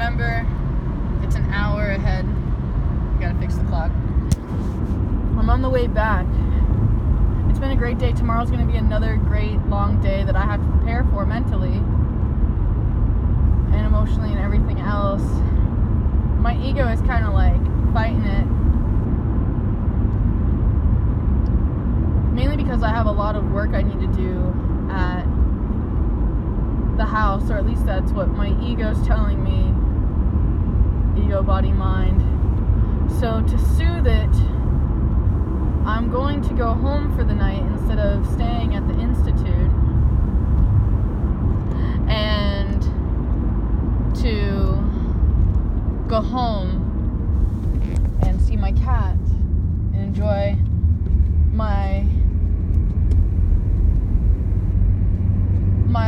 remember, it's an hour ahead. Gotta fix the clock. I'm on the way back. It's been a great day. Tomorrow's gonna be another great long day that I have to prepare for mentally and emotionally and everything else. My ego is kind of like fighting it. Mainly because I have a lot of work I need to do at the house, or at least that's what my ego's telling me. Ego, body, mind. So to soothe it, I'm going to go home for the night instead of staying at the institute, and to go home and see my cat and enjoy my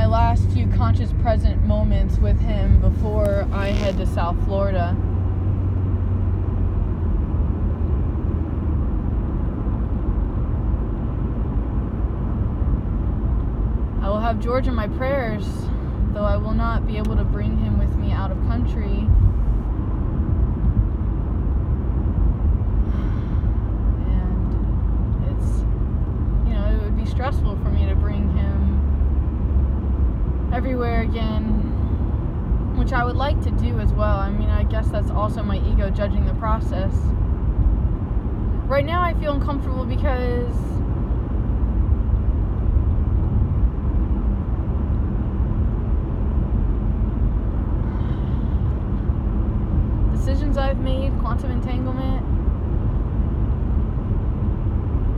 last few conscious present moments with him before I head to South Florida. I will have George in my prayers, though I will not be able to bring him with me out of country. And it's, it would be stressful for me to bring him everywhere again, which I would like to do as well. I mean, I guess that's also my ego judging the process. Right now I feel uncomfortable because decisions I've made, quantum entanglement,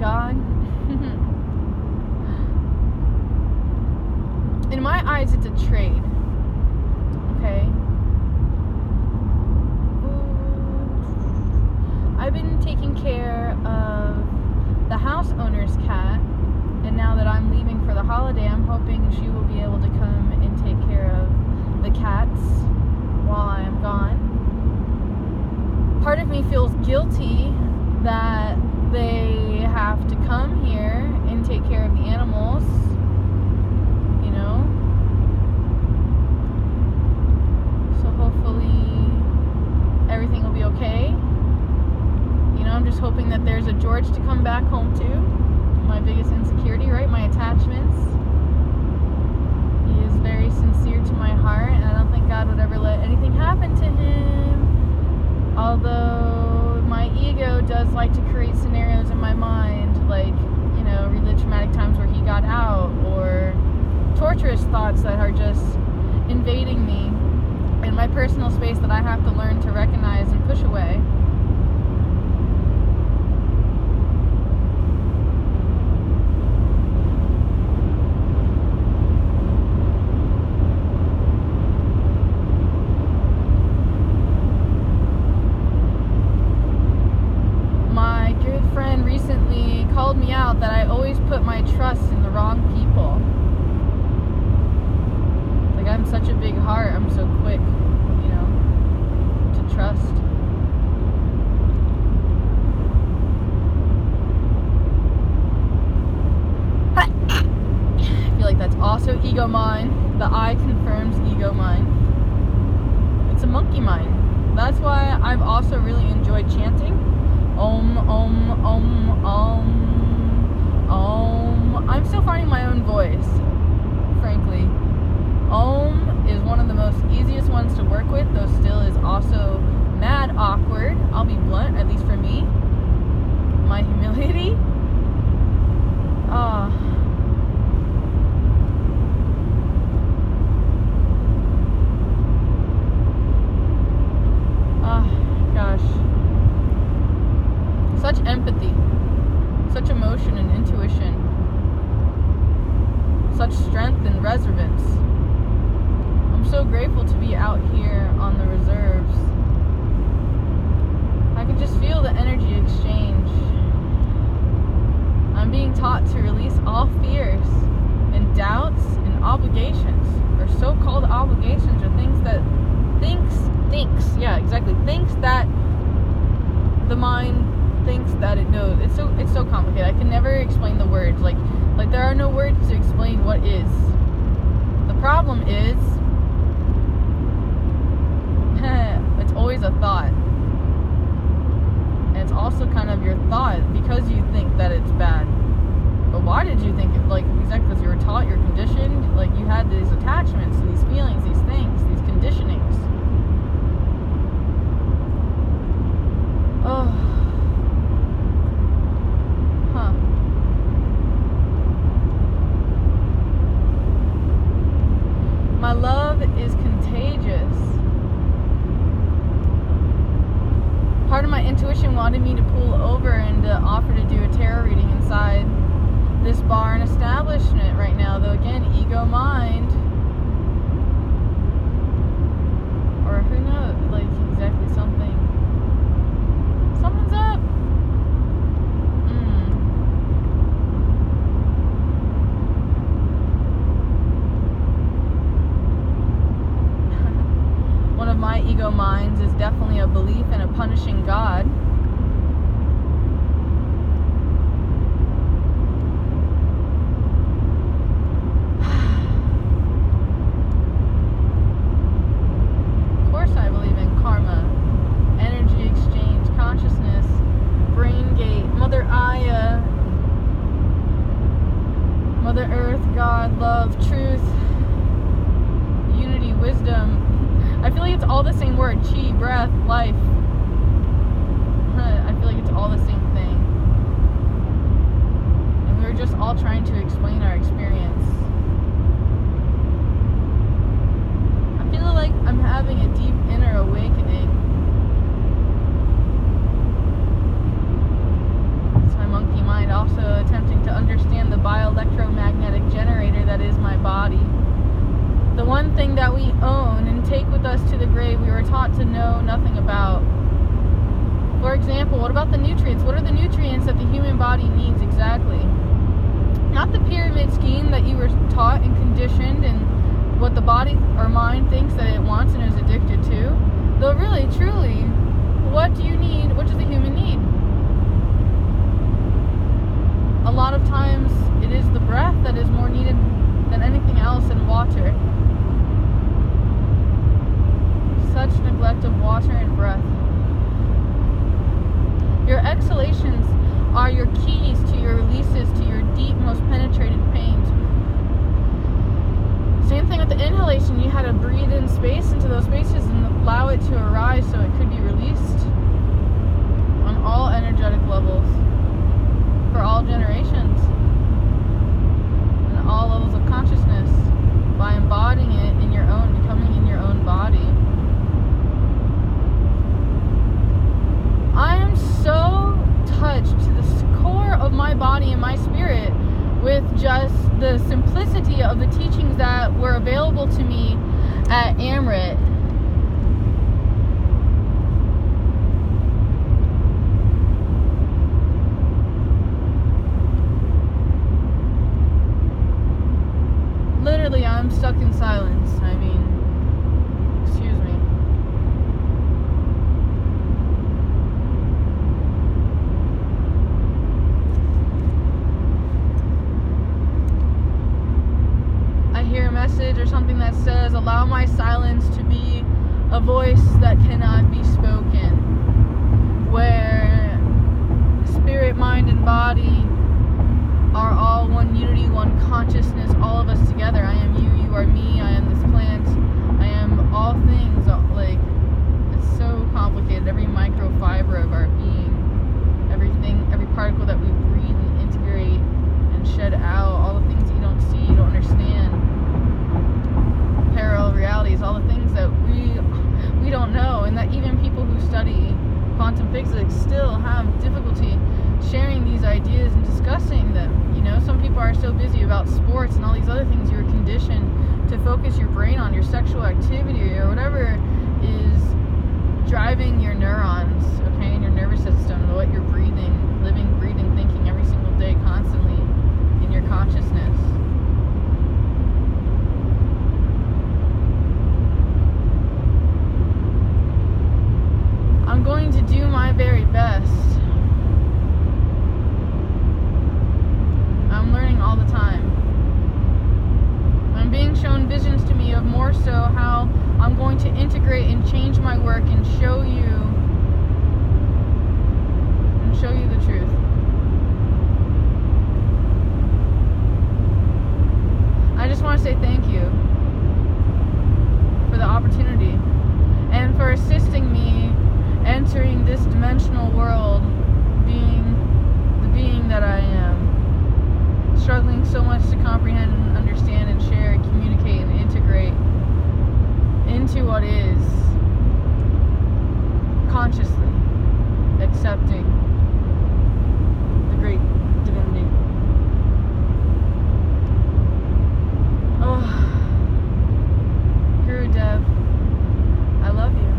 God. In my eyes, it's a trade. Okay? I've been taking care of the house owner's cat, and now that I'm leaving for the holiday, I'm hoping she will be able to come and take care of the cats while I am gone. Part of me feels guilty that they have to come here and take care of the animals. So hopefully everything will be okay. I'm just hoping that there's a George to come back home to. My biggest insecurity, right? My attachments. He is very sincere to my heart, and I don't think God would ever let anything happen to him. Although my ego does like to create scenarios in my mind, like, relive traumatic times where he got out, or torturous thoughts that are just invading me in my personal space that I have to learn to recognize and push away. My good friend recently called me out that I always put my trust in the wrong people. I'm such a big heart, I'm so quick, to trust. I feel like that's also ego mind. The I confirms ego mind. It's a monkey mind. That's why I've also really enjoyed chanting. Om, om, om, om, om. I'm still finding my own voice, frankly. Om is one of the most easiest ones to work with, though still is also mad awkward. I'll be blunt, at least for me. My humility. Gosh. Such empathy. Such emotion and intuition. Such strength and reservance. I'm so grateful to be out here on the reserves. I can just feel the energy exchange. I'm being taught to release all fears and doubts and obligations, or so-called obligations, or things that thinks that the mind thinks that it knows. It's so complicated. I can never explain the words. Like there are no words to explain what is. The problem is always a thought. And it's also kind of your thought because you think that it's bad. But why did you think it? Like, exactly because you were taught, you're conditioned. Like, you had these attachments, these feelings, these things, these conditionings. Oh. Huh. My love is contagious. Part of my intuition wanted me to pull over and to offer to do a tarot reading inside this bar and establishment right now, though again, ego mind, or who knows, like exactly something's up. One of my ego minds is definitely a belief in a punishing God. Mother Earth, God, love, truth, unity, wisdom. I feel like it's all the same word. Chi, breath, life. I feel like it's all the same thing. And we're just all trying to explain our experience. I feel like I'm having a deep inner awakening. Monkey mind, also attempting to understand the bioelectromagnetic generator that is my body. The one thing that we own and take with us to the grave we were taught to know nothing about. For example, what about the nutrients? What are the nutrients that the human body needs exactly? Not the pyramid scheme that you were taught and conditioned and what the body or mind thinks that it wants and is addicted to. Though really, truly, what do you need? What does the human need? A lot of times it is the breath that is more needed than anything else, and water. Such neglect of water and breath. Your exhalations are your keys to your releases, to your deep, most penetrated pains. Same thing with the inhalation. You had to breathe in space into those spaces and allow it to arise so it could be released on all energetic levels. For all generations and all levels of consciousness, by embodying it in your own, becoming in your own body. I am so touched to the core of my body and my spirit with just the simplicity of the teachings that were available to me at Amrit. Literally, I'm stuck in silence. I mean, excuse me. I hear a message or something that says, allow my silence to be a voice that cannot be spoken. Where spirit, mind, and body are all one unity, one consciousness, all of us together. I am you, you are me, I am this plant, I am all things. Like, it's so complicated. Every microfiber of our being, everything, every particle that we breathe and integrate and shed out, all the things that you don't see, you don't understand. Parallel realities, all the things that we don't know, and that even people who study quantum physics still have difficulty sharing these ideas and discussing them. You know, some people are so busy about sports and all these other things you're conditioned to focus your brain on, your sexual activity or whatever is driving your neurons, okay, and your nervous system, what you're breathing, living, breathing, thinking every single day, constantly in your consciousness. I'm going to do my very best. I'm learning all the time. I'm being shown visions to me of more so how I'm going to integrate integrate and change my work and show you the truth. I just want to say thank you for the opportunity and for assisting me entering this dimensional world, being the being that I am, struggling so much to comprehend and understand and share and communicate and integrate into what is, consciously accepting the great divinity. Oh, Guru Dev, I love you.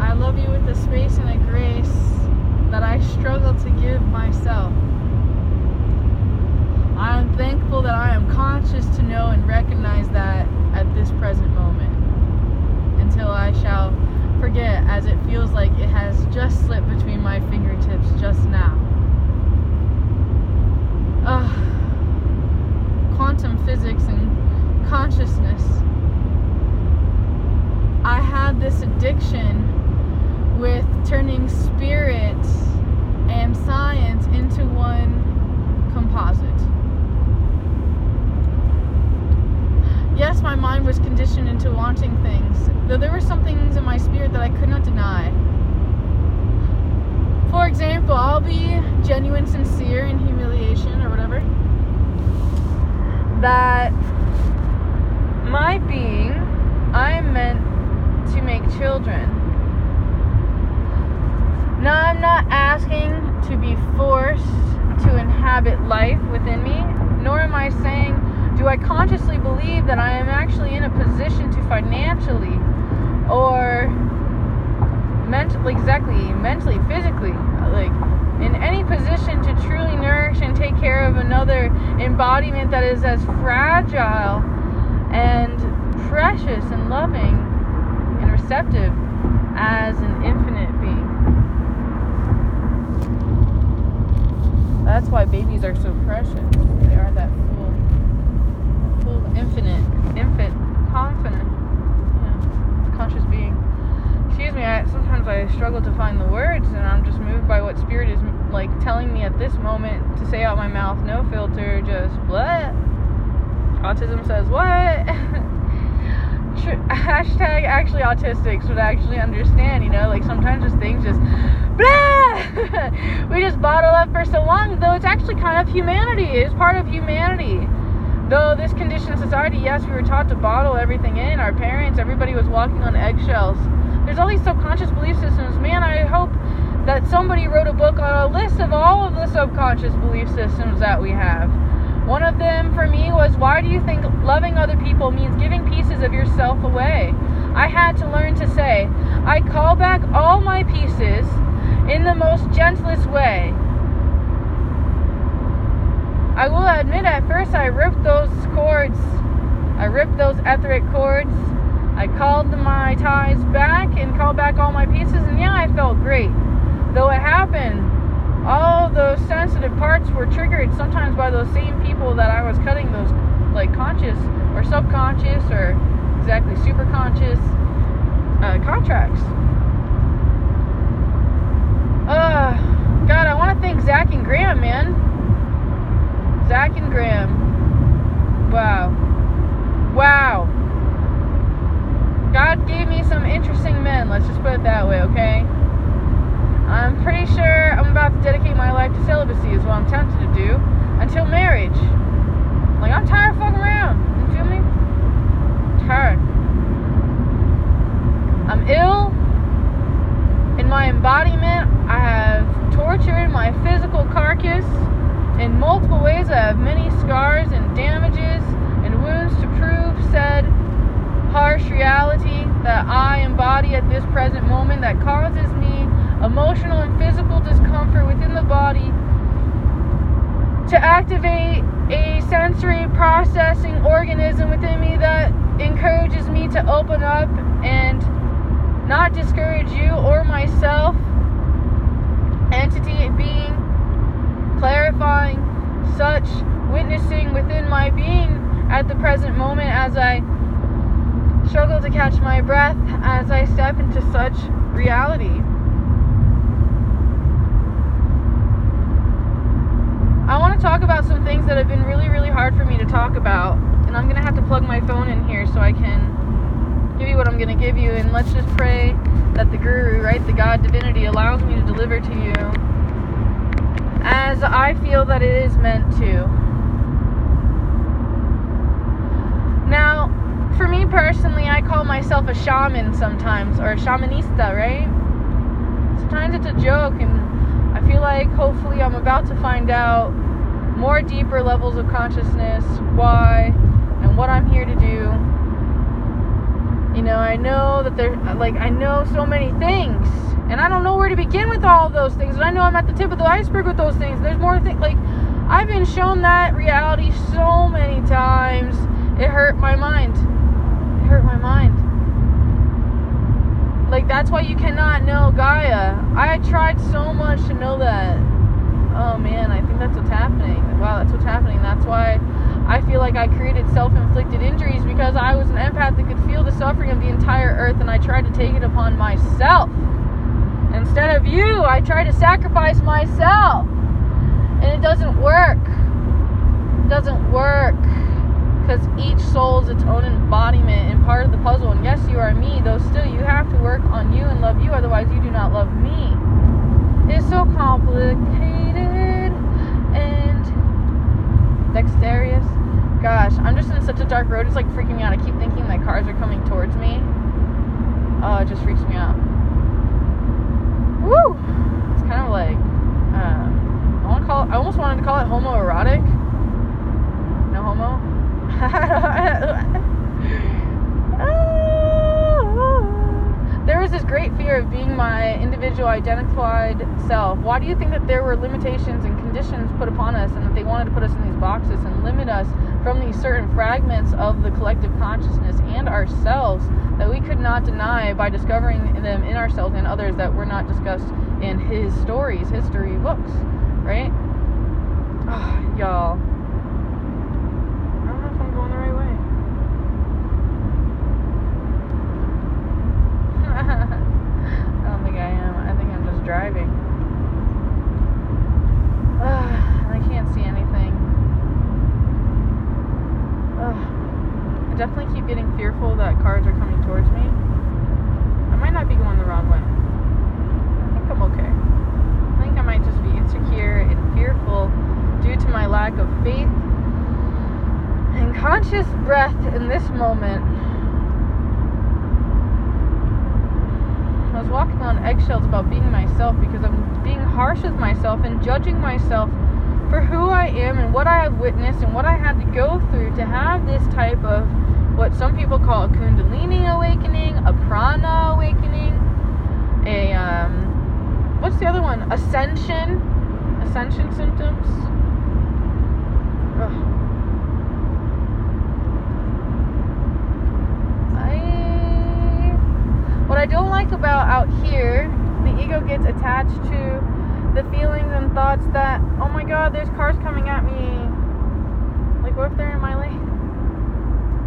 I love you with a space and a grace that I struggle to give myself. I am thankful that I am conscious to know and recognize that at this present moment, until I shall forget, as it feels like it has just slipped between my fingertips just now. Quantum physics and consciousness. I had this addiction with turning spirit and science into one composite. Yes, my mind was conditioned into wanting things, though there were some things in my spirit that I could not deny. For example, I'll be genuine, sincere in humiliation or whatever, that my being, I am meant to make children. Now, I'm not asking to be forced to inhabit life within me, nor am I saying, do I consciously believe that I am actually in a position to financially or mentally, physically, like in any position to truly nourish and take care of another embodiment that is as fragile and precious and loving and receptive as an infinite being. That's why babies are so precious. They are that full, infant, confident, conscious being. Excuse me, sometimes I struggle to find the words, and I'm just moved by what spirit is like telling me at this moment to say out my mouth, no filter, just what? Autism says what? Hashtag actually autistics would actually understand, like sometimes just things just blah! We just bottle up for so long, though it's actually kind of humanity. It's part of humanity. Though this conditioned society, yes, we were taught to bottle everything in. Our parents, everybody was walking on eggshells. There's all these subconscious belief systems. Man, I hope that somebody wrote a book on a list of all of the subconscious belief systems that we have. One of them for me was, why do you think loving other people means giving pieces of yourself away? I had to learn to say, I call back all my pieces in the most gentlest way. I will admit, at first I ripped those cords. I ripped those etheric cords. I called my ties back and called back all my pieces, and yeah, I felt great. Though it happened, all those sensitive parts were triggered sometimes by those same people that I was cutting those, like, conscious or subconscious or exactly superconscious contracts. God, I want to thank Zach and Graham, man. Zach and Graham. Wow. God gave me some interesting men, let's just put it that way, okay? I'm pretty sure I'm about to dedicate my life to celibacy is what I'm tempted to do, until marriage. Like, I'm tired of fucking around, you feel me? Tired. I'm ill in my embodiment. I have tortured my physical carcass in multiple ways. I have many scars and damages and wounds to prove said harsh reality that I embody at this present moment that causes me emotional and physical discomfort within the body to activate a sensory processing organism within me that encourages me to open up and not discourage you or myself, entity being, clarifying such witnessing within my being at the present moment as I struggle to catch my breath as I step into such reality. I want to talk about some things that have been really, really hard for me to talk about, and I'm going to have to plug my phone in here so I can give you what I'm going to give you, and let's just pray that the Guru, right, the God divinity, allows me to deliver to you as I feel that it is meant to. Now, for me personally, I call myself a shaman sometimes, or a shamanista, right? Sometimes it's a joke, and I feel like hopefully I'm about to find out more deeper levels of consciousness, why, and what I'm here to do. You know, I know that I know so many things, and I don't know where to begin with all of those things, and I know I'm at the tip of the iceberg with those things. There's more things, I've been shown that reality so many times. It hurt my mind. It hurt my mind. That's why you cannot know Gaia. I tried so much to know that. Oh man, I think that's what's happening. Wow, that's what's happening. That's why I feel like I created self-inflicted injuries, because I was an empath that could feel the suffering of the entire earth, and I tried to take it upon myself. Instead of you, I tried to sacrifice myself. And it doesn't work. It doesn't work. Because each soul is its own embodiment and part of the puzzle. And yes, you are me, though still you have to work on you and love you, otherwise you do not love me. It's so complicated and dexterous. Gosh, I'm just in such a dark road. It's freaking me out. I keep thinking that cars are coming towards me. Oh, it just freaks me out. Woo! It's kind of I almost wanted to call it homoerotic. No homo. There was this great fear of being my individual identified self. Why do you think that there were limitations and conditions put upon us, and that they wanted to put us in these boxes and limit us from these certain fragments of the collective consciousness and ourselves that we could not deny by discovering them in ourselves and others that were not discussed in his stories, history books, right? Oh, y'all. Driving. I can't see anything. I definitely keep getting fearful that cars are coming towards me. I might not be going the wrong way. I think I'm okay. I think I might just be insecure and fearful due to my lack of faith and conscious breath in this moment. I was walking on eggshells about being myself, because I'm being harsh with myself and judging myself for who I am and what I have witnessed and what I had to go through to have this type of what some people call a Kundalini awakening, a Prana awakening, what's the other one? Ascension symptoms. Ugh. What I don't like about out here, the ego gets attached to the feelings and thoughts that, oh my god, there's cars coming at me. What if they're in my lane?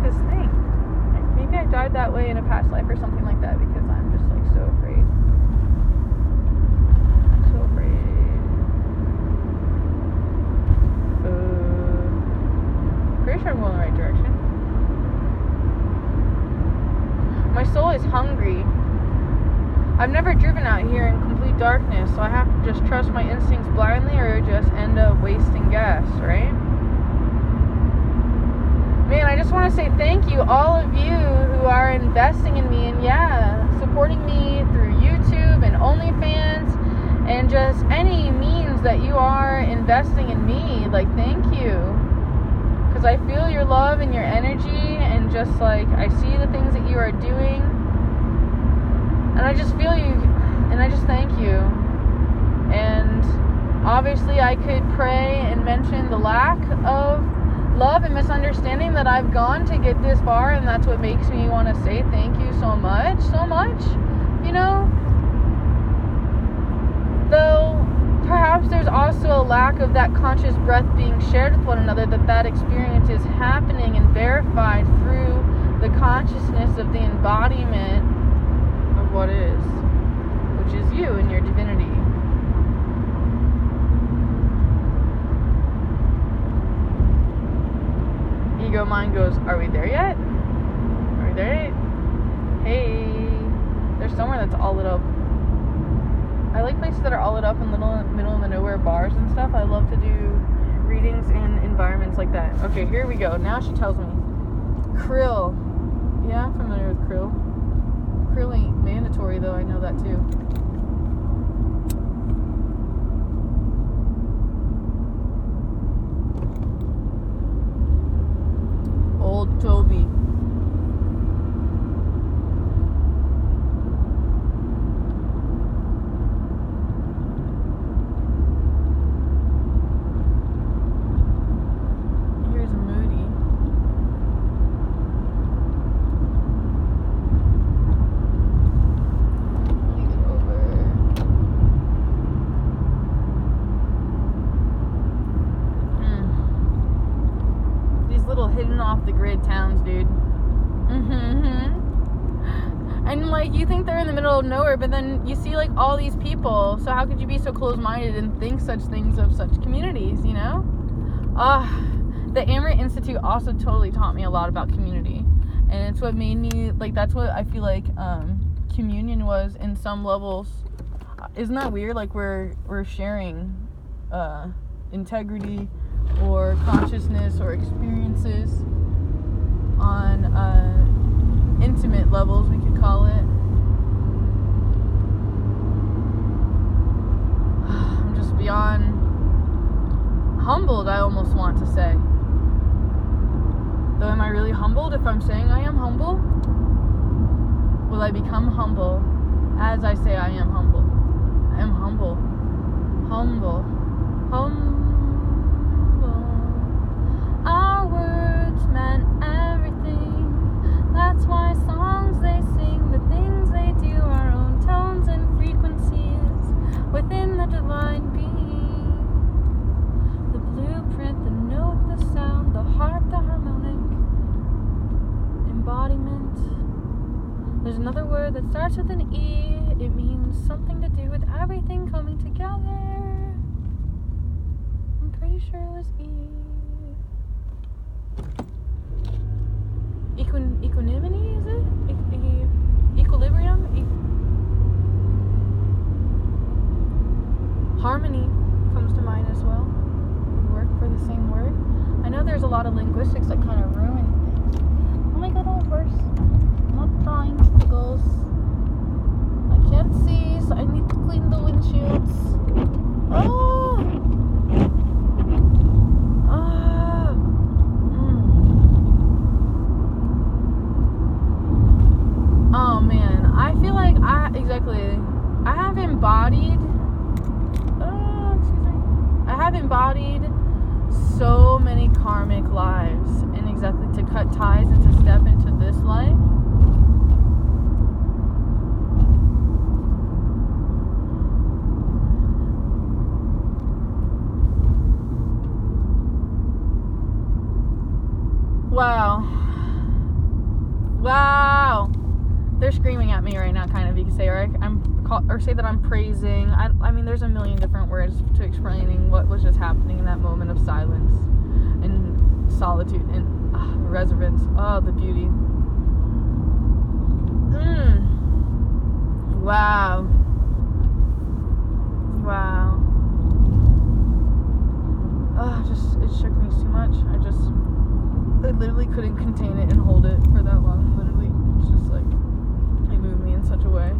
This thing. Maybe I died that way in a past life or something like that, because I'm just so afraid. I'm so afraid. Pretty sure I'm going the right direction. My soul is hungry. I've never driven out here in complete darkness, so I have to just trust my instincts blindly or just end up wasting gas, right? Man, I just want to say thank you, all of you who are investing in me and supporting me through YouTube and OnlyFans and just any means that you are investing in me. Thank you. Because I feel your love and your energy, and just I see the things that you are doing, and I just feel you, and I just thank you. And obviously I could pray and mention the lack of love and misunderstanding that I've gone to get this far, and that's what makes me want to say thank you so much, you know. Though perhaps there's also a lack of that conscious breath being shared with one another, that experience is happening and verified through the consciousness of the embodiment of what is, which is you and your divinity. Ego mind goes, are we there yet? Are we there yet? Hey, there's somewhere that's all lit up. I like places that are all lit up in middle of the nowhere bars and stuff. I love to do readings in environments like that. Okay, here we go. Now she tells me. Krill. Yeah, I'm familiar with krill. Krill ain't mandatory though, I know that too. Old Toby. Here's Moody. Leave it over. These little hidden off the grid towns, dude. And like, you think they're in the middle of nowhere, but then you see like all these people. So how could you be so close-minded and think such things of such communities, you know? The Amaret Institute also totally taught me a lot about community, and it's what made me like, that's what I feel like communion was in some levels. Isn't that weird? Like we're sharing integrity or consciousness or experiences on intimate levels, we could call it. I'm just beyond humbled, I almost want to say. Though, am I really humbled if I'm saying I am humble? Will I become humble as I say I am humble? I am humble. Humble. Our words meant everything. That's why songs they sing, the things they do, our own tones and frequencies within the divine being. The blueprint, the note, the sound, the harp, the harmonic embodiment. There's another word that starts with an E. It means something to do with everything coming together. I'm pretty sure it was E. Equanimity, is it? Equilibrium? Harmony comes to mind as well. We work for the same word. I know there's a lot of linguistics that kind of ruin things. Oh my god, old horse. I'm not trying, Stiggles. I can't see, so I need to clean the windshields. Oh! Oh man, I feel like I have embodied, I have embodied so many karmic lives, and exactly to cut ties and to step into this life. Wow. They're screaming at me right now, kind of, you could say, or or say that I'm praising. I mean, there's a million different words to explaining what was just happening in that moment of silence and solitude and reverence. Oh, the beauty. Wow. Oh, it shook me too much. I literally couldn't contain it and hold it for that long. Literally, it's just like, it moved me in such a way.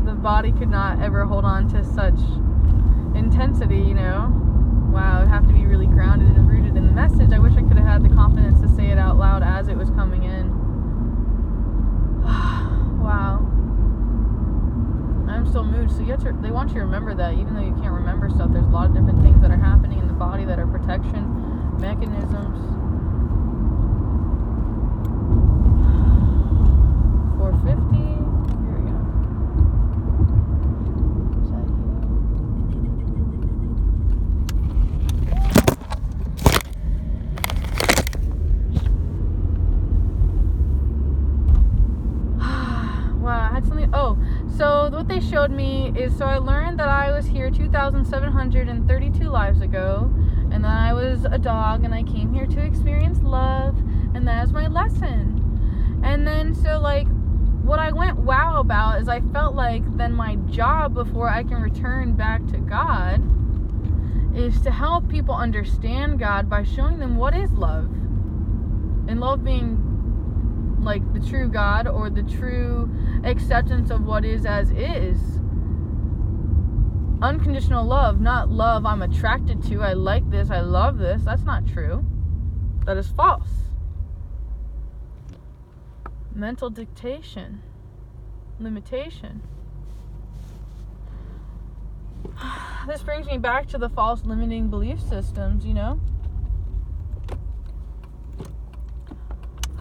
The body could not ever hold on to such intensity, you know? Wow, it'd have to be really grounded and rooted in the message. I wish I could have had the confidence to say it out loud as it was coming in. Wow. I'm still moved, so they want you to remember that, even though you can't remember stuff, there's a lot of different things that are happening in the body that are protection mechanisms. 450. Here we go. they showed me is, so I learned that I was here 2,732 lives ago, and that I was a dog, and I came here to experience love, and that is my lesson. And then, so, like, what I went wow about is I felt like then my job before I can return back to God is to help people understand God by showing them what is love. And love being like the true God, or the true acceptance of what is as is. Unconditional love, not love I'm attracted to, I like this, I love this. That's not true. That is false. Mental dictation, limitation. This brings me back to the false limiting belief systems, you know?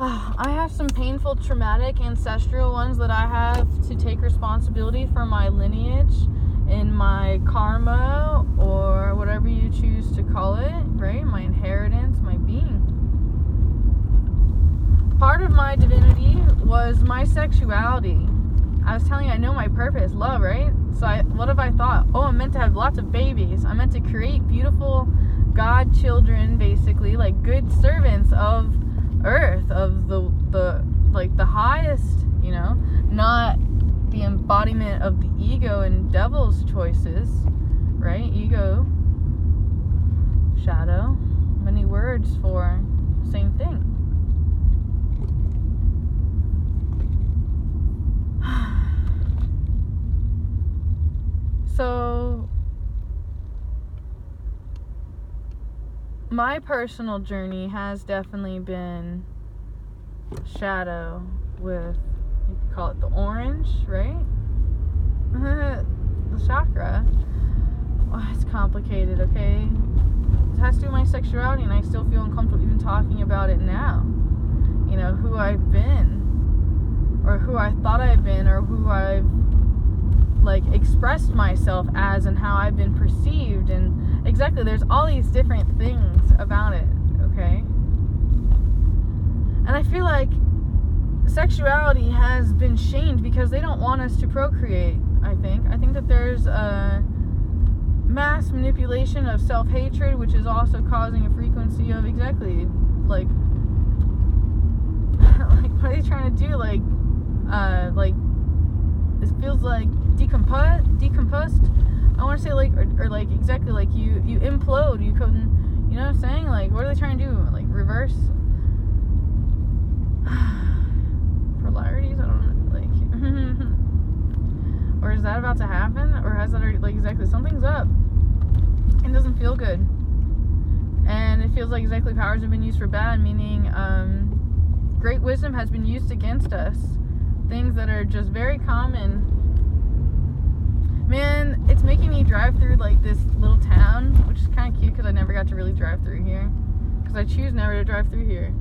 I have some painful, traumatic, ancestral ones that I have to take responsibility for my lineage and my karma, or whatever you choose to call it, right? My inheritance, my being. Part of my divinity was my sexuality. I was telling you, I know my purpose, love, right? So what have I thought? Oh, I'm meant to have lots of babies. I'm meant to create beautiful God children, basically, like good servants of earth, of the like the highest, you know, not the embodiment of the ego and devil's choices, right? Ego, shadow, many words for same thing. So my personal journey has definitely been shadow with, you could call it the orange, right? The chakra. Oh, it's complicated, okay? It has to do with my sexuality, and I still feel uncomfortable even talking about it now. You know, who I've been, or who I thought I've been, or who I've like expressed myself as, and how I've been perceived, and exactly, there's all these different things about it, okay? And I feel like sexuality has been shamed because they don't want us to procreate, I think that there's a mass manipulation of self-hatred, which is also causing a frequency of exactly, like what are they trying to do? Like it feels like decomposed. I want to say like, or like exactly like you implode. You couldn't, you know what I'm saying? Like, what are they trying to do? Like reverse polarities? I don't know. Like, or is that about to happen? Or has that already, like exactly something's up? It doesn't feel good, and it feels like exactly powers have been used for bad, meaning great wisdom has been used against us. Things that are just very common. Man, it's making me drive through like this little town, which is kind of cute because I never got to really drive through here. Because I choose never to drive through here,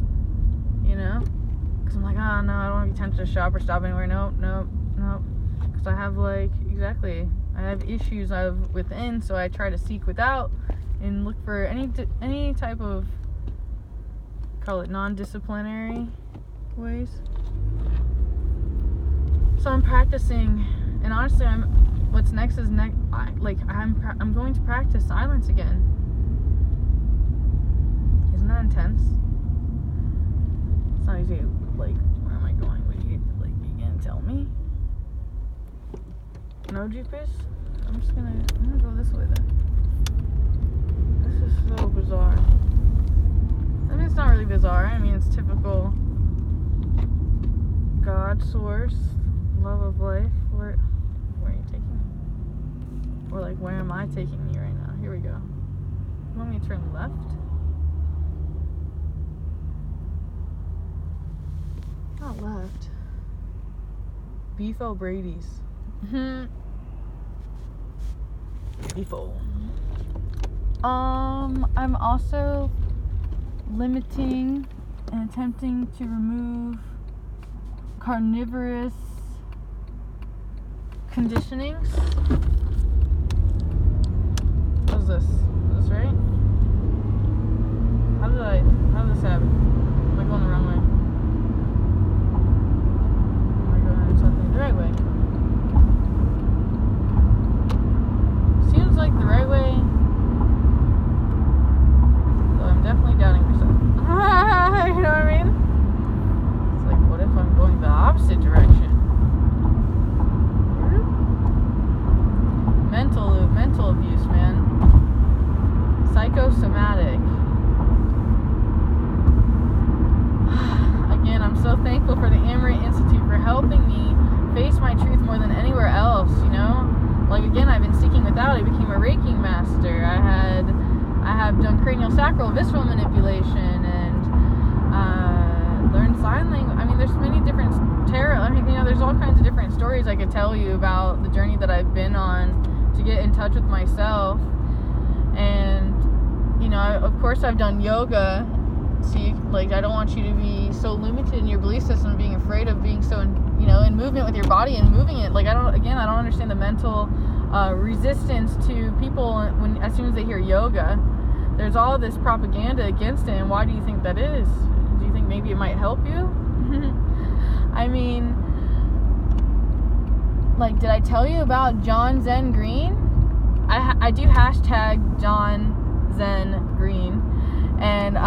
you know? Because I'm like, oh no, I don't want to be tempted to shop or stop anywhere. Nope. Because I have like, exactly, I have issues within, so I try to seek without and look for any type of, call it non-disciplinary ways. So I'm practicing, and honestly, what's next is I'm going to practice silence again. Isn't that intense? It's not easy. Like, where am I going? Would you like begin? Tell me. No jeepers. I'm gonna go this way then. This is so bizarre. I mean, it's not really bizarre. I mean, it's typical God source. Love of life. Where are you taking me? Or like, where am I taking me right now? Here we go. You want me to turn left? Not left. Beef O'Brady's. Beefo. I'm also limiting and attempting to remove carnivorous conditionings. What is this? Is this right? How did this happen? Am I going the wrong way? Am I going something the right way? thankful for the Amaranth Institute for helping me face my truth more than anywhere else, you know? Like, again, I've been seeking without. I became a Reiki master. I have done cranial sacral visceral manipulation and learned sign language. I mean, there's many different tarot. I mean, you know, there's all kinds of different stories I could tell you about the journey that I've been on to get in touch with myself. And, you know, of course I've done yoga. See, like, I don't want you to be so limited in your belief system, being afraid of being so, in movement with your body and moving it. Like, I don't understand the mental resistance to people as soon as they hear yoga. There's all this propaganda against it, and why do you think that is? Do you think maybe it might help you? I mean, like, did I tell you about John Zen Green? I do hashtag John Zen Green, and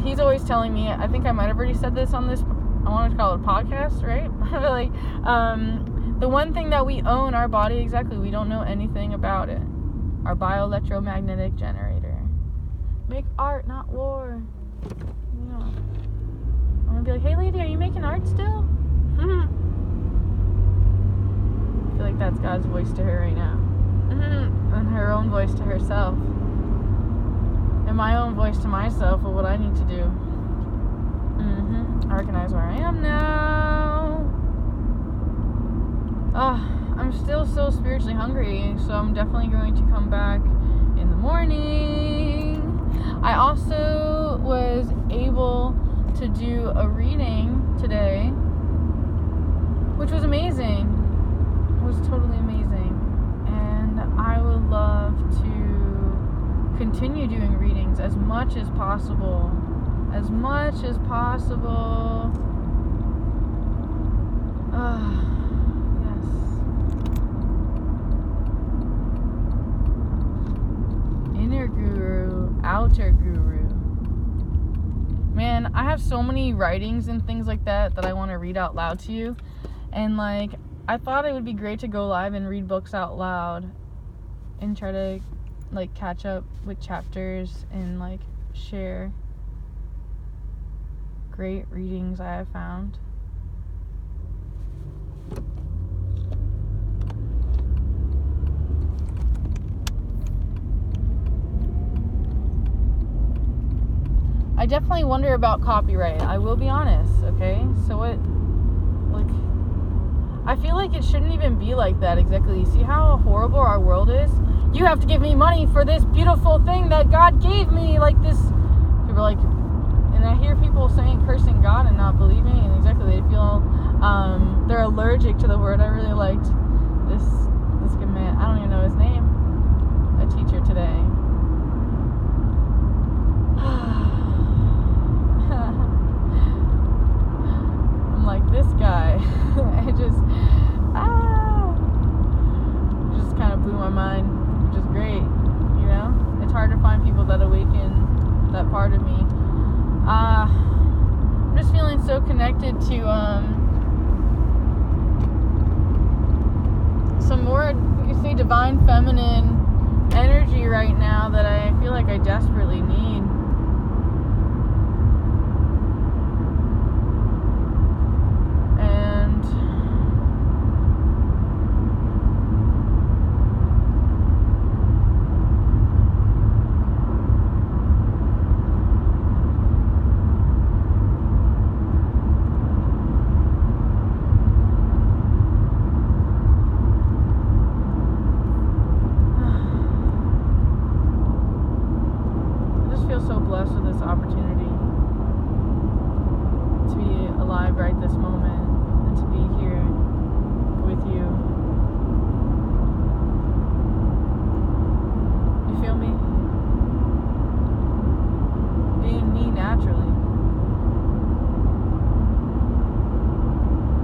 he's always telling me, I think I might have already said this on this, I wanted to call it a podcast, right? But like, the one thing that we own, our body, exactly, we don't know anything about it. Our bioelectromagnetic generator. Make art, not war. Yeah. I'm gonna be like, hey lady, are you making art still? I feel like that's God's voice to her right now. And her own voice to herself. And my own voice to myself of what I need to do. I recognize where I am now. I'm still so spiritually hungry, so I'm definitely going to come back in the morning. I also was able to do a reading today, which was amazing. It was totally amazing. And I would love to continue doing readings as much as possible. As much as possible. Yes. Inner guru, outer guru. Man, I have so many writings and things like that I want to read out loud to you. And like, I thought it would be great to go live and read books out loud and try to like catch up with chapters and like share great readings I have found. I definitely wonder about copyright. I will be honest, okay? So what, like, I feel like it shouldn't even be like that exactly. You see how horrible our world is? You have to give me money for this beautiful thing that God gave me, like this. People are like, and I hear people cursing God and not believing, and exactly, they feel, they're allergic to the word. I really liked this good man, I don't even know his name, a teacher today. I'm like, this guy, it just kind of blew my mind, which is great, you know? It's hard to find people that awaken that part of me. I'm just feeling so connected to some more, you can say, divine feminine energy right now that I feel like I desperately need. And so blessed with this opportunity to be alive right this moment and to be here with you. You feel me? Being me naturally.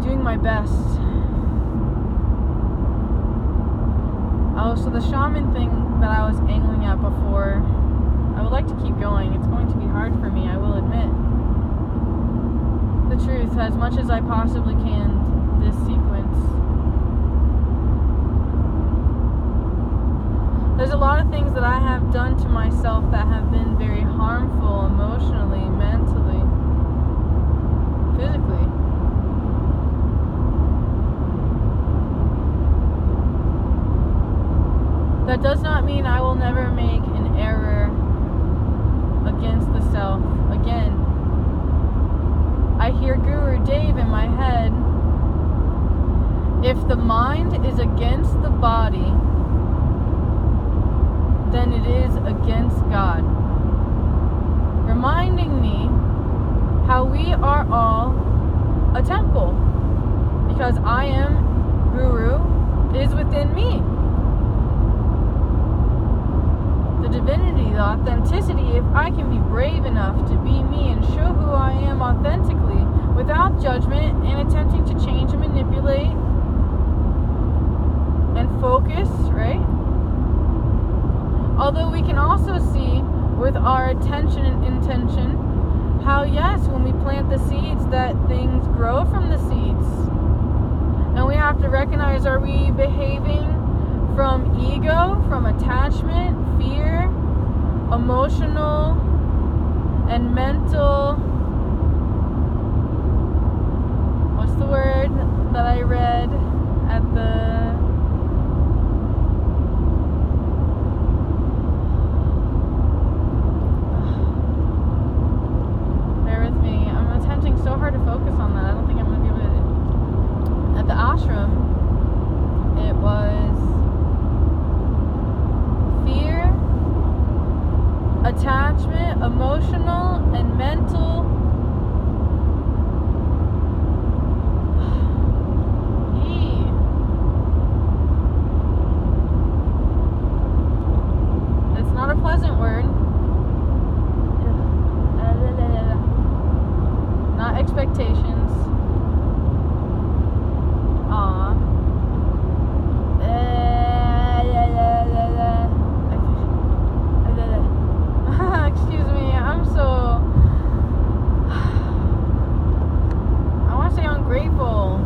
Doing my best. Oh, so the shaman thing that I was angling at before, I would like to keep going. It's going to be hard for me, I will admit. The truth, as much as I possibly can, this sequence. There's a lot of things that I have done to myself that have been very harmful emotionally, mentally, physically. If the mind is against the body, then it is against God. Reminding me how we are all a temple, because I am Guru is within me. The divinity, the authenticity, if I can be brave enough to be me and show who I am authentically without judgment and attempting to change and manipulate and focus, right? Although we can also see with our attention and intention how, yes, when we plant the seeds, that things grow from the seeds. And we have to recognize, are we behaving from ego, from attachment, fear, emotional, and mental, what's the word that I read at the so hard to focus on that. I don't think I'm going to be able to. At the ashram, it was fear, attachment, emotional, and mental. It's not a pleasant word. Not expectations. Excuse me, I'm so... I want to say ungrateful.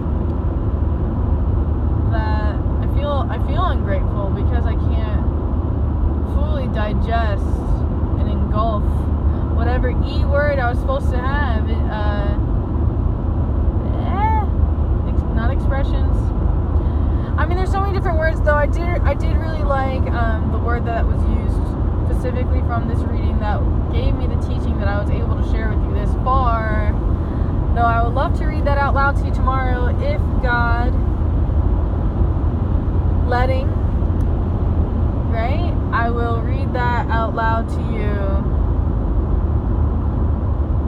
That I feel ungrateful because I can't fully digest and engulf whatever E word I was supposed to have. Not expressions. I mean, there's so many different words, though. I did really like the word that was used specifically from this reading that gave me the teaching that I was able to share with you this far. Though I would love to read that out loud to you tomorrow, if God letting, right? I will read that out loud to you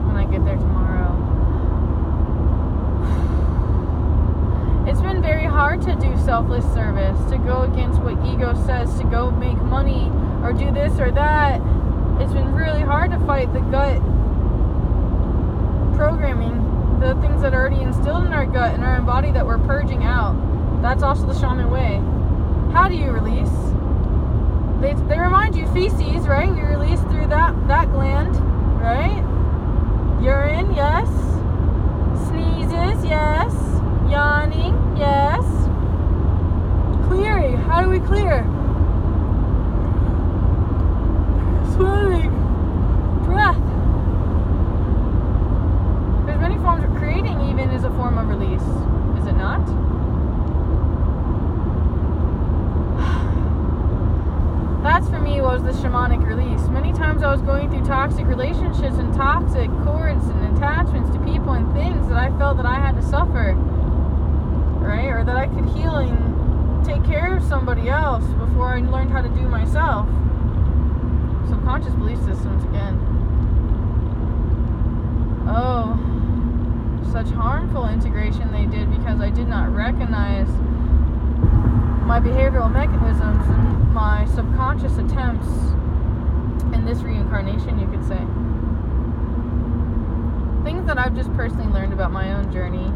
when I get there tomorrow. It's been very hard to do selfless service, to go against what ego says, to go make money or do this or that. It's been really hard to fight the gut programming, the things that are already instilled in our gut and our body that we're purging out. That's also the shaman way. How do you release? They remind you feces, right? You release through that gland, right? Urine, yes. Sneezes, yes. Yawning, yes. Clearing, how do we clear? Swimming, breath. There's many forms of creating, even is a form of release, is it not? That's for me was the shamanic release. Many times I was going through toxic relationships and toxic cords and attachments to people and things that I felt that I had to suffer, right? Or that I could heal and take care of somebody else before I learned how to do myself. Subconscious belief systems again. Oh, such harmful integration they did because I did not recognize my behavioral mechanisms and my subconscious attempts in this reincarnation, you could say. Things that I've just personally learned about my own journey,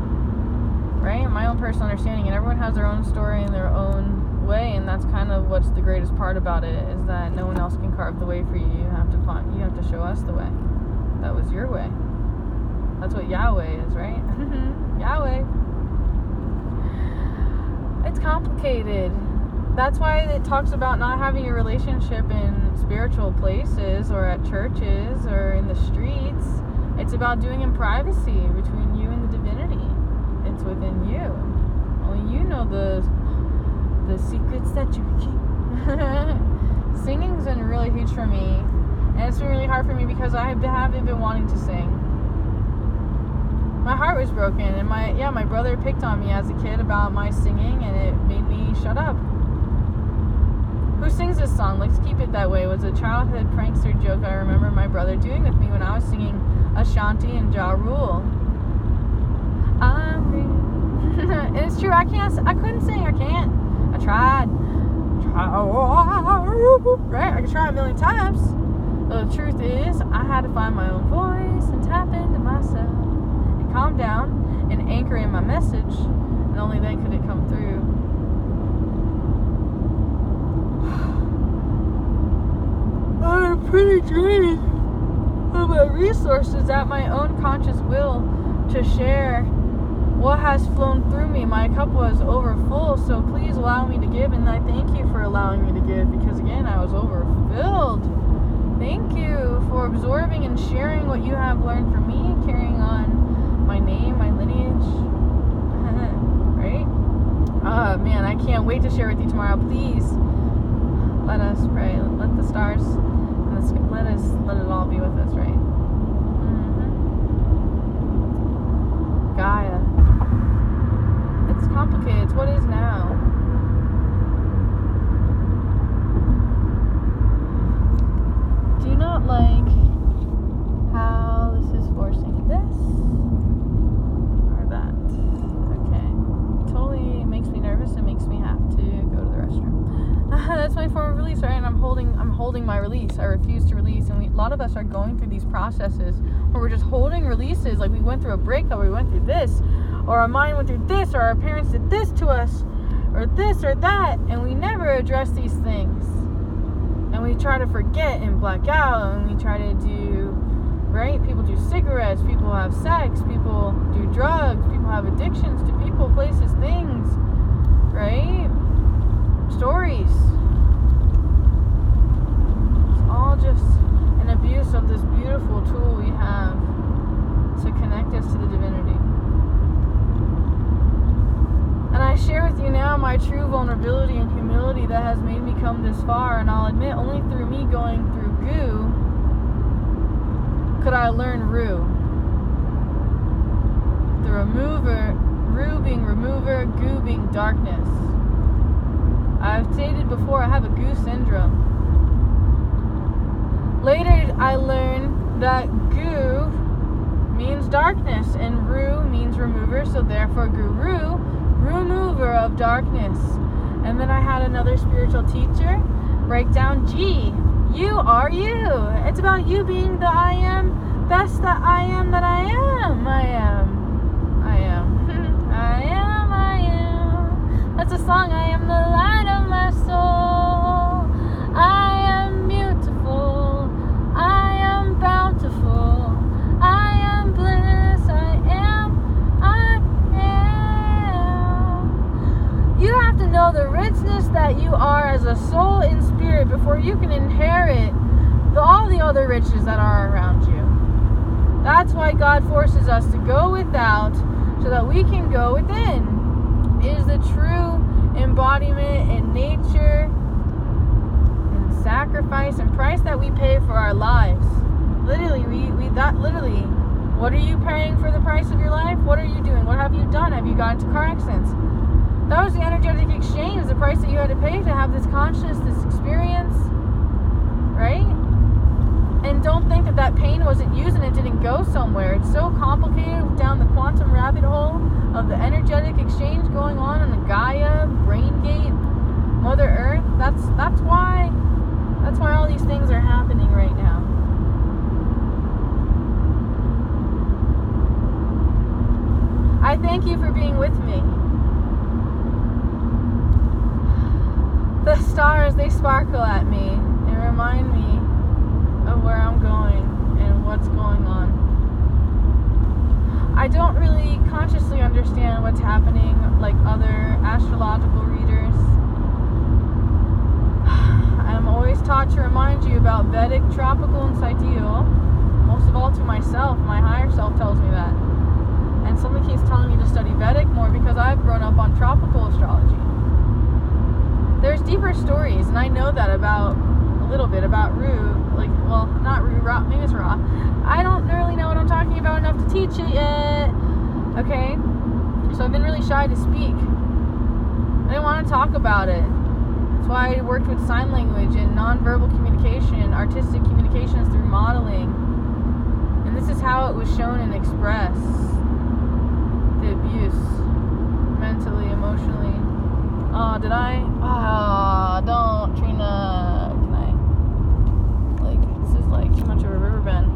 right? My own personal understanding, and everyone has their own story and their own way, and that's kind of what's the greatest part about it, is that no one else can carve the way for you. You have to show us the way. That was your way. That's what Yahweh is, right? Yahweh. It's complicated. That's why it talks about not having a relationship in spiritual places or at churches or in the streets. It's about doing in privacy between you and the divinity. It's within you. Only you know the secrets that you keep. Singing's been really huge for me, and it's been really hard for me because I haven't been wanting to sing. my heart was broken, and my brother picked on me as a kid about my singing, and it made me shut up. Who sings this song? Let's keep it that way. It was a childhood prankster joke I remember my brother doing with me when I was singing Ashanti and Ja Rule. And it's true, I couldn't sing, I can't. I tried. Right? I could try a million times. But the truth is, I had to find my own voice and tap into myself and calm down and anchor in my message, and only then could it come through. I'm pretty drained of my resources at my own conscious will to share what has flown through me. My cup was over full, so please allow me to give, and I thank you for allowing me to give, because again, I was overfilled. Thank you for absorbing and sharing what you have learned from me, carrying on my name, my lineage. Right? Man, I can't wait to share with you tomorrow. Please let us pray. Let the stars and let it all be with us, right? Gaia. It's complicated. It's what is now. Do you not like how this is forcing this or that? Okay. Totally makes me nervous and makes me have to go to the restroom. That's my form of release, right? And I'm holding my release. I refuse to release. And a lot of us are going through these processes where we're just holding releases, like we went through a breakup, or we went through this, or our mind went through this, or our parents did this to us, or this or that, and we never address these things. And we try to forget and black out, and we try to do, right? People do cigarettes, people have sex, people do drugs, people have addictions to people, places, things, right? Stories. It's all just an abuse of this beautiful tool we have to connect us to the divinity. And I share with you now my true vulnerability and humility that has made me come this far, and I'll admit only through me going through goo could I learn Ru. The remover, Ru being remover, goo being darkness. I've stated before, I have a goo syndrome. Later I learned that goo means darkness and Ru means remover, so therefore guru, remover of darkness. And then I had another spiritual teacher break down G. You are you. It's about you being the I am, best that I am that I am. I am. That's a song. I am the light of my soul. I am beautiful. I am bountiful. I am bliss. I am. You have to know the richness that you are as a soul in spirit before you can inherit all the other riches that are around you. That's why God forces us to go without so that we can go within. It is the true embodiment in nature and sacrifice and price that we pay for our lives. Literally, literally, what are you paying for the price of your life? What are you doing? What have you done? Have you gotten into car accidents? That was the energetic exchange, the price that you had to pay to have this consciousness, this experience, right? And don't think that that pain wasn't used and it didn't go somewhere. It's so complicated down the quantum rabbit hole of the energetic exchange going on in the Gaia, Brain Gate, Mother Earth. That's why all these things are happening right now. I thank you for being with me. The stars, they sparkle at me and remind me of where I'm going and what's going on. I don't really consciously understand what's happening like other astrological readers. I'm always taught to remind you about Vedic, tropical, and sidereal. Most of all to myself. My higher self tells me that. And somebody keeps telling me to study Vedic more because I've grown up on tropical astrology. There's deeper stories, and I know that about a little bit about Ru. Like, well, not Ru, Ra, maybe it's Ra. I don't really know what I'm talking about enough to teach it yet. Okay? So I've been really shy to speak. I didn't want to talk about it. That's why I worked with sign language and nonverbal communication, artistic communications through modeling. And this is how it was shown and expressed. The abuse. Mentally, emotionally. Oh, did I? Ah, don't, Trina. Can I? Like, this is like too much of a river bend.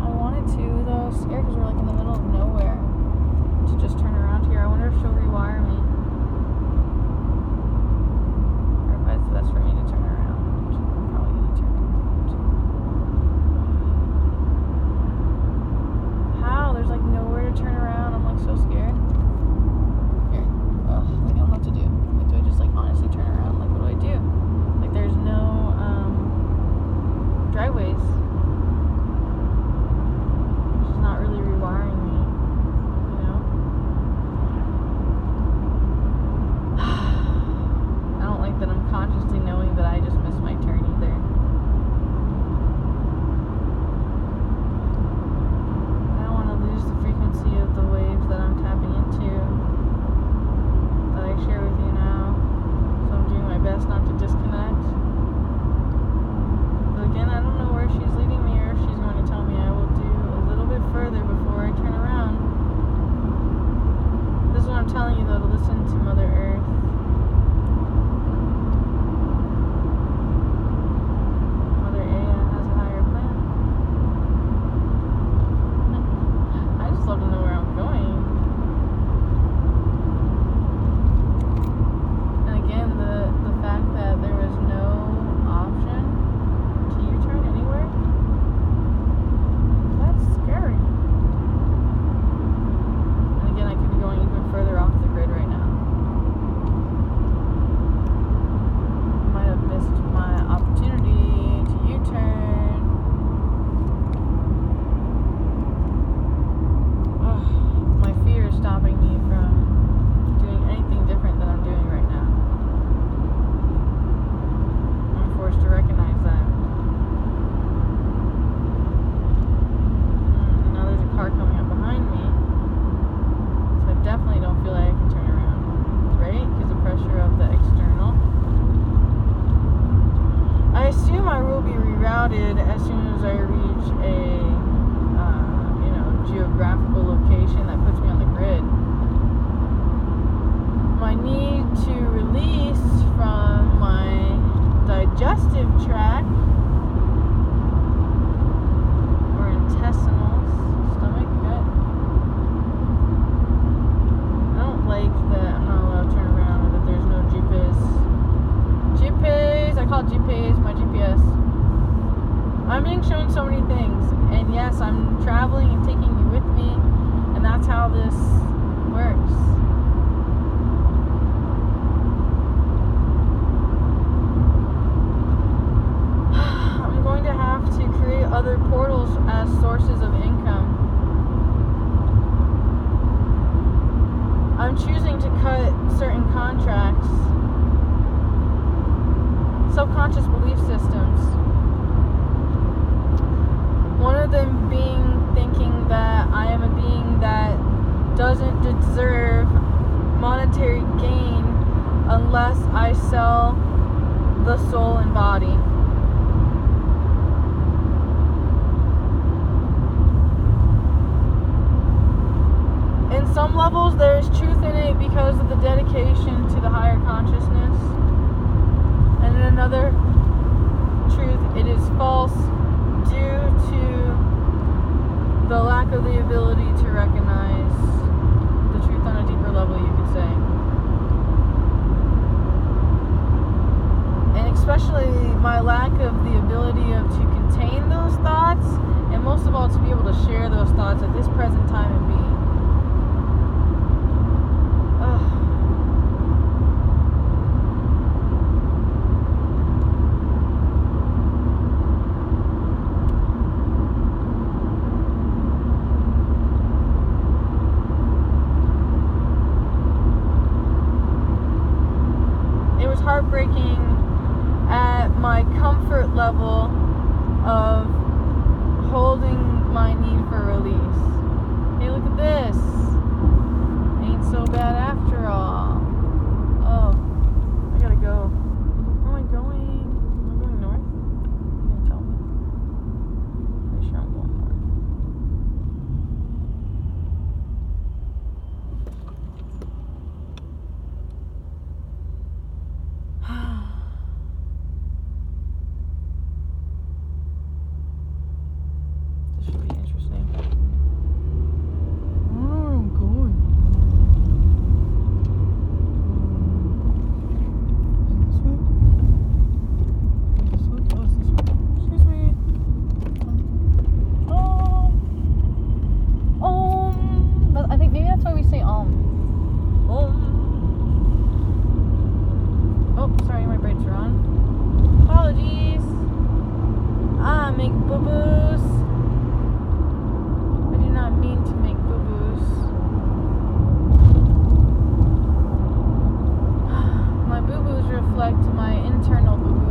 I wanted to, though, scare, because we're like in the middle of nowhere, to just turn around here. I wonder if she'll rewire me. Or if it's best for me to turn around. I'm probably going to turn around. How? There's like nowhere to turn around. I'm like so scared. Here. Ugh, like I don't know what to do. Like, do I just like honestly turn around? Like, what do I do? Like, there's no driveways. She's not really rewiring me, you know? I don't like that I'm consciously knowing that I just missed my turn either. I don't want to lose the frequency of the waves that I'm tapping into, that I share with you now. So I'm doing my best not to disconnect. But again, I don't know where she's leading me or if she's going to tell me. I will do a little bit further before I turn around. This is what I'm telling you, though, to listen to Mother Earth. Mother Aya has a higher plan. I just love to know where I'm going. And again, the fact that there was no option to U-turn anywhere, that's scary. And again, I could be going even further off the grid right now. Might have missed my opportunity to U-turn. Ugh, my fear is stopping me from doing anything different than I'm doing right now. I'm forced to recognize that. And now there's a car coming up behind me. So I definitely don't feel like I can turn around. Right? Because the pressure of the external. I assume I will be rerouted as soon as I reach a, geographical location that puts me on the grid. My need to release from my digestive tract or intestinals, stomach, gut. I don't like that I'm not allowed to turn around or that there's no GPS. GPS, I call it GPS, my GPS. I'm being shown so many things, and yes, I'm traveling and taking you with me, and that's how this works. I'm going to have to create other portals as sources of income. I'm choosing to cut certain contracts, subconscious belief systems. One of them being thinking that I am a being that doesn't deserve monetary gain unless I sell the soul and body. In some levels, there is truth in it because of the dedication to the higher consciousness. And in another truth, it is false due to the lack of the ability to recognize the truth on a deeper level, you could say. And especially my lack of the ability to contain those thoughts, and most of all to be able to share those thoughts at this present time and being. Heartbreaking at my comfort level of holding my need for release. Hey, look at this. Ain't so bad after all. Oh, I gotta go. Where am I going? Am I going north? You can tell me. Pretty sure I'm going north. This should be interesting. I don't know where I'm going. Is it this way? Is this way? Oh, it's this way. Excuse me. I think maybe that's why we say Oh, sorry, my brakes are on. Apologies. I make boo-boos. I do not mean to make boo-boos. My boo-boos reflect my internal boo-boos.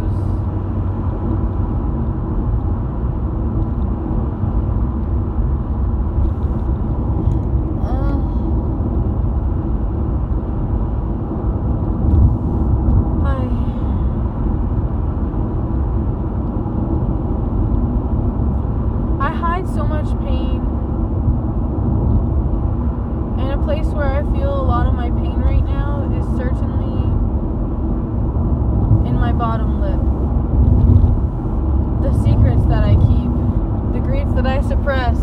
I hide so much pain. And a place where I feel a lot of my pain right now is certainly in my bottom lip. The secrets that I keep, the grief that I suppress,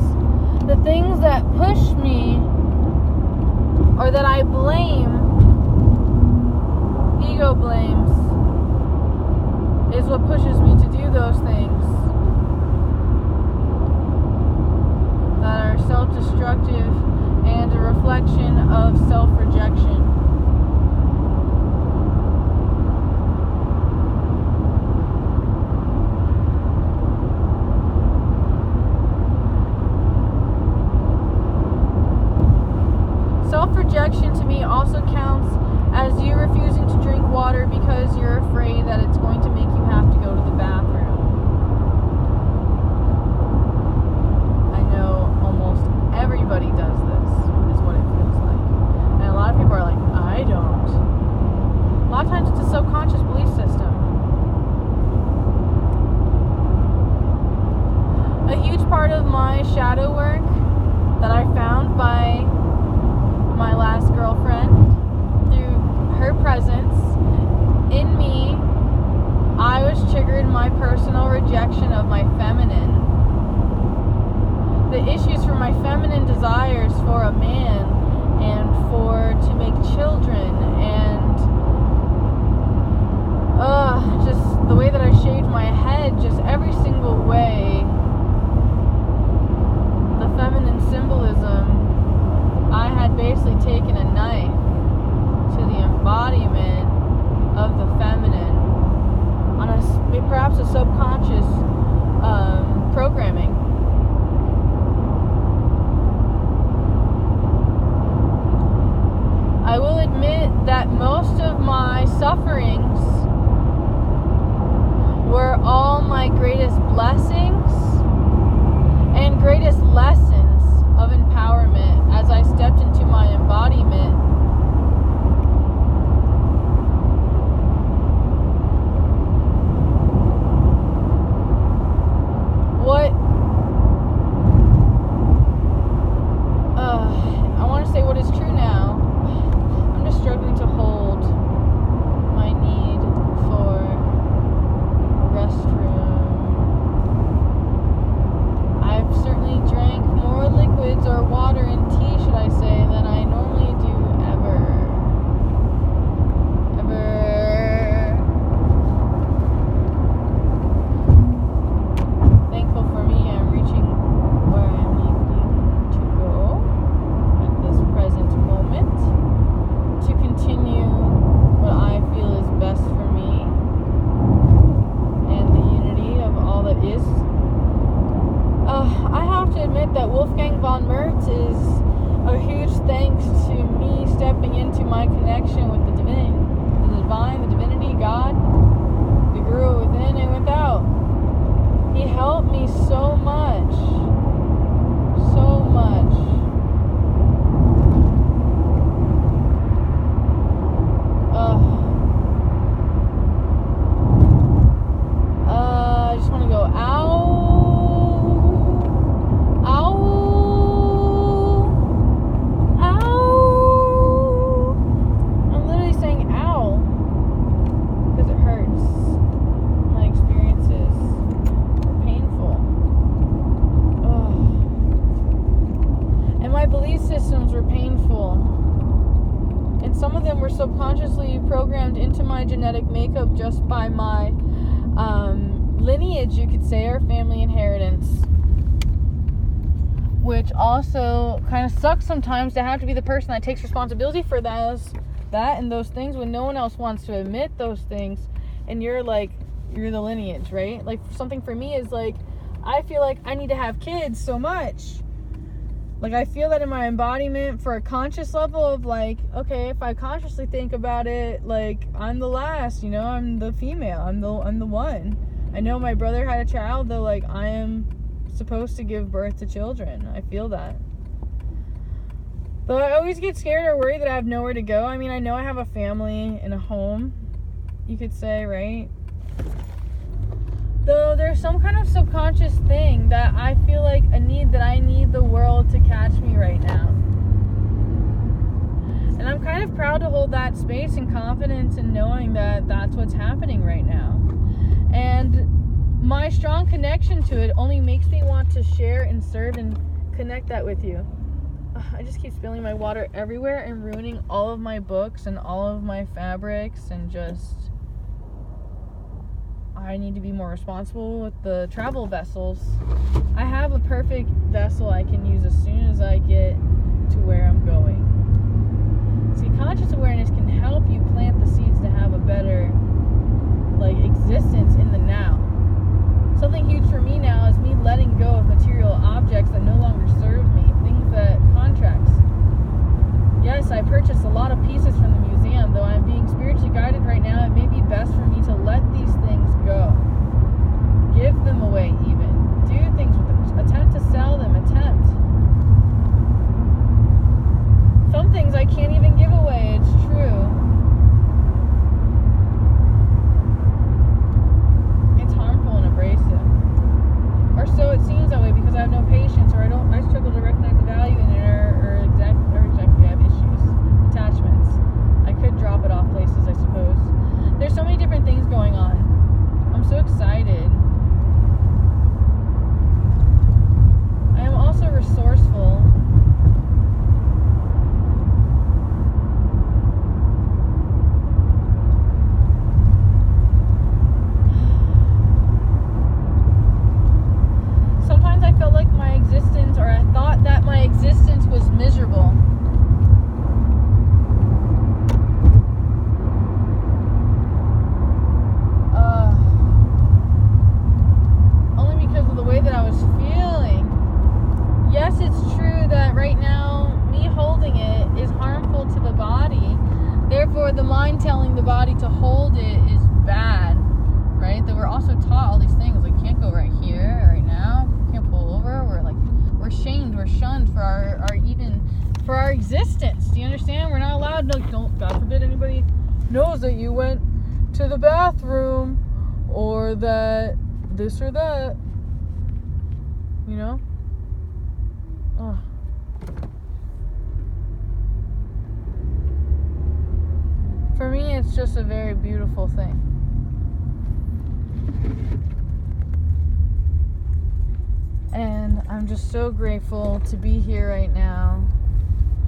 the things that push me or that I blame, ego blames, is what pushes me to do those things that are self-destructive and a reflection of self-rejection. Self-rejection to me also counts as you refusing to drink water because you're afraid that it's going to make you have to go to the bathroom. I know almost everybody does this, is what it feels like. And a lot of people are like, I don't. A lot of times it's a subconscious belief system. A huge part of my shadow work that I found by my last girlfriend, through her presence in me, I was triggered my personal rejection of my feminine. The issues for my feminine desires for a man and to make children and just the way that I shaved my head, just every single way, the feminine symbolism, I had basically taken a knife to the embodiment of the feminine on perhaps a subconscious programming. I will admit that most of my sufferings were all my greatest blessings and greatest lessons of empowerment as I stepped into my embodiment. I want to say what is true now. I'm just struggling to hold my need for restroom. I've certainly drank more liquids or water and tea, should I say, than I normally do ever. Thankful for me, I'm reaching where I'm needing to go at this present moment to continue what I feel is best for me and the unity of all that is. I have to admit that Wolfgang von Mertz is a huge thanks to me stepping into my connection with the divine, the divinity, God, the guru within and without. He helped programmed into my genetic makeup just by my lineage, you could say, or family inheritance. Which also kind of sucks sometimes to have to be the person that takes responsibility for that and those things when no one else wants to admit those things, and you're the lineage, right? Like, something for me is like, I feel like I need to have kids so much. Like, I feel that in my embodiment for a conscious level of like, okay, if I consciously think about it, like, I'm the last, you know, I'm the female, I'm the one. I know my brother had a child, though, like, I am supposed to give birth to children. I feel that. Though I always get scared or worried that I have nowhere to go. I mean, I know I have a family and a home, you could say, right? Though there's some kind of subconscious thing that I feel like a need that I need the world to catch me right now. And I'm kind of proud to hold that space and confidence in knowing that that's what's happening right now. And my strong connection to it only makes me want to share and serve and connect that with you. I just keep spilling my water everywhere and ruining all of my books and all of my fabrics, and just, I need to be more responsible with the travel vessels. I have a perfect vessel I can use as soon as I get to where I'm going. See, conscious awareness can help you plant the seeds to have a better, like, existence in the now. Something huge for me now is me letting go of material objects that no longer serve me, things that, contracts. Yes, I purchased a lot of pieces from the museum, though I'm being spiritually guided right now. It may be best for me to let these things go. Give them away even. Do things with them. Attempt to sell them. Attempt. Some things I can't even give away, it's true. It's harmful and abrasive. Or so it seems that way, because I have no patience, or I struggle to recognize the value in it, or exactly I have issues. Attachments. I could drop it off places, I suppose. There's so many different things going on. I'm so excited. I am also resourceful. Sometimes I felt like my existence, or I thought that my existence was miserable. Only because of the way that I was feeling. Yes, it's true that right now, me holding it is harmful to the body. Therefore, the mind telling the body to hold it is bad, right? That we're also taught all these things, like, can't go right here, right now, can't pull over. We're shamed, we're shunned for our existence. Do you understand? We're not allowed. No, don't. God forbid anybody knows that you went to the bathroom, or that this or that. You know? Oh. For me, it's just a very beautiful thing. And I'm just so grateful to be here right now,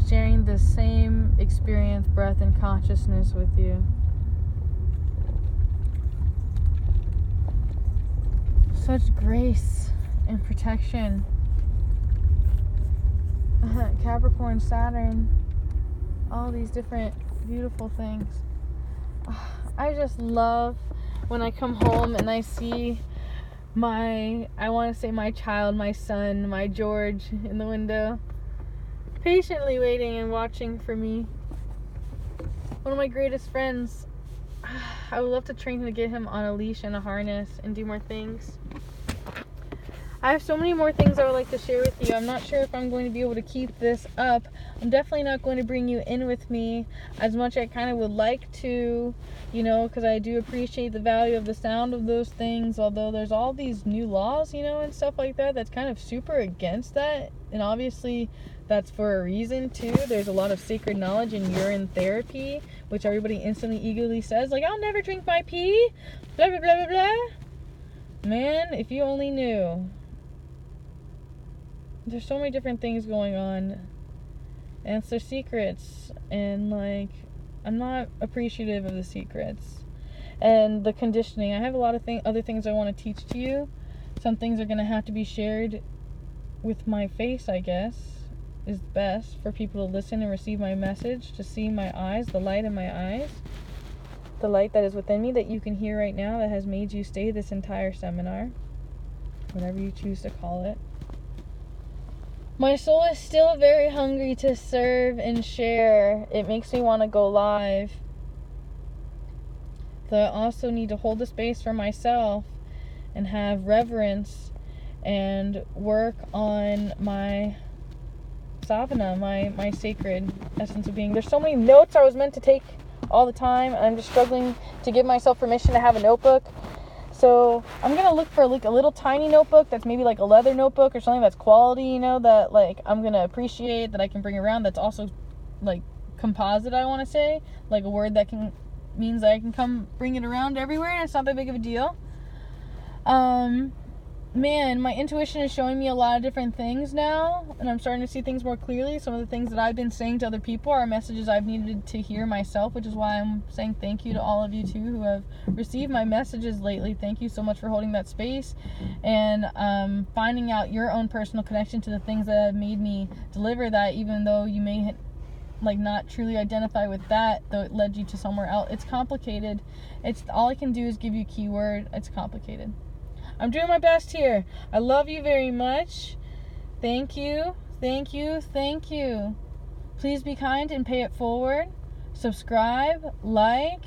sharing the same experience, breath, and consciousness with you. Such grace and protection. Capricorn, Saturn, all these different beautiful things. I just love when I come home and I see my child, my son, my George in the window, patiently waiting and watching for me. One of my greatest friends. I would love to train him, to get him on a leash and a harness and do more things. I have so many more things I would like to share with you. I'm not sure if I'm going to be able to keep this up. I'm definitely not going to bring you in with me as much as I kind of would like to, you know, because I do appreciate the value of the sound of those things, although there's all these new laws, you know, and stuff like that that's kind of super against that. And obviously that's for a reason too. There's a lot of sacred knowledge in urine therapy, which everybody instantly eagerly says, like, I'll never drink my pee, blah blah blah blah blah. Man, if you only knew. There's so many different things going on, and it's their secrets, and like, I'm not appreciative of the secrets and the conditioning. I have a lot of other things I want to teach to you. Some things are going to have to be shared with my face, I guess, is best for people to listen and receive my message, to see my eyes, the light in my eyes, the light that is within me that you can hear right now that has made you stay this entire seminar, whatever you choose to call it. My soul is still very hungry to serve and share. It makes me want to go live. So I also need to hold the space for myself and have reverence and work on my sadhana, my sacred essence of being. There's so many notes I was meant to take all the time. I'm just struggling to give myself permission to have a notebook. So I'm going to look for like a little tiny notebook that's maybe like a leather notebook or something that's quality, you know, that like I'm going to appreciate, that I can bring around, that's also like composite, I want to say. Like a word that means that I can come bring it around everywhere and it's not that big of a deal. Man, my intuition is showing me a lot of different things now, and I'm starting to see things more clearly. Some of the things that I've been saying to other people are messages I've needed to hear myself, which is why I'm saying thank you to all of you too who have received my messages lately. Thank you so much for holding that space and finding out your own personal connection to the things that have made me deliver that, even though you may like not truly identify with that, though it led you to somewhere else. It's complicated. It's all I can do is give you a keyword. It's complicated. I'm doing my best here. I love you very much. Thank you. Thank you. Thank you. Please be kind and pay it forward. Subscribe, like,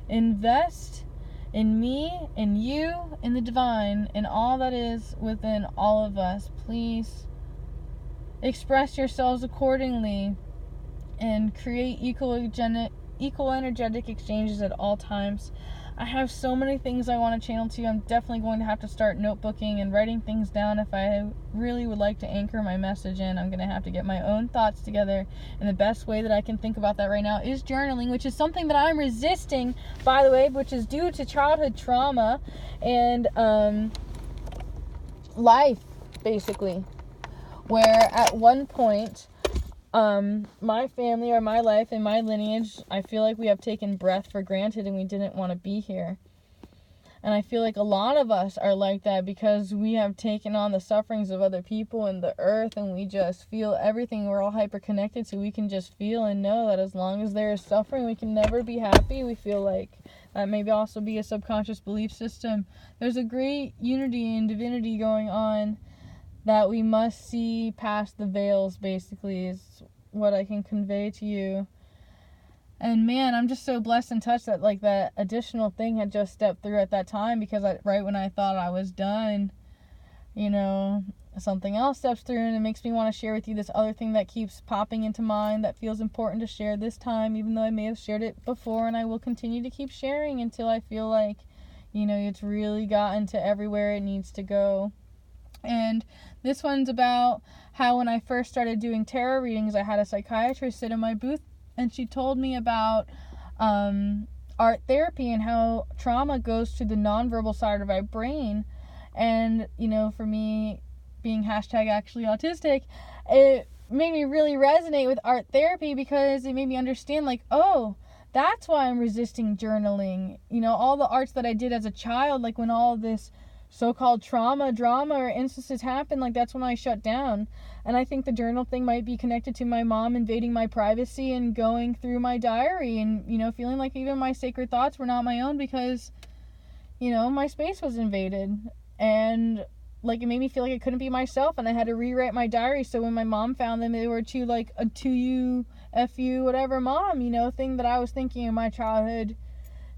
invest in me, in you, in the divine, in all that is within all of us. Please express yourselves accordingly and create equal energetic exchanges at all times. I have so many things I want to channel to you. I'm definitely going to have to start notebooking and writing things down if I really would like to anchor my message in. I'm going to have to get my own thoughts together, and the best way that I can think about that right now is journaling, which is something that I'm resisting, by the way, which is due to childhood trauma and life, basically, where at one point my family or my life and my lineage, I feel like we have taken breath for granted and we didn't want to be here. And I feel like a lot of us are like that because we have taken on the sufferings of other people and the earth, and we just feel everything. We're all hyper connected, so we can just feel and know that as long as there is suffering, we can never be happy. We feel like that maybe also be a subconscious belief system. There's a great unity and divinity going on that we must see past the veils, basically, is what I can convey to you. And man, I'm just so blessed and touched that like that additional thing had just stepped through at that time, because right when I thought I was done, you know, something else steps through and it makes me want to share with you this other thing that keeps popping into mind that feels important to share this time, even though I may have shared it before, and I will continue to keep sharing until I feel like, you know, it's really gotten to everywhere it needs to go. And this one's about how when I first started doing tarot readings, I had a psychiatrist sit in my booth, and she told me about art therapy and how trauma goes to the nonverbal side of our brain. And, you know, for me, being #actually autistic, it made me really resonate with art therapy because it made me understand, like, oh, that's why I'm resisting journaling. You know, all the arts that I did as a child, like when all this so-called drama or instances happen, like that's when I shut down. And I think the journal thing might be connected to my mom invading my privacy and going through my diary and, you know, feeling like even my sacred thoughts were not my own because, you know, my space was invaded. And like it made me feel like I couldn't be myself, and I had to rewrite my diary so when my mom found them, they were to like a to you, F you, whatever mom, you know, thing that I was thinking in my childhood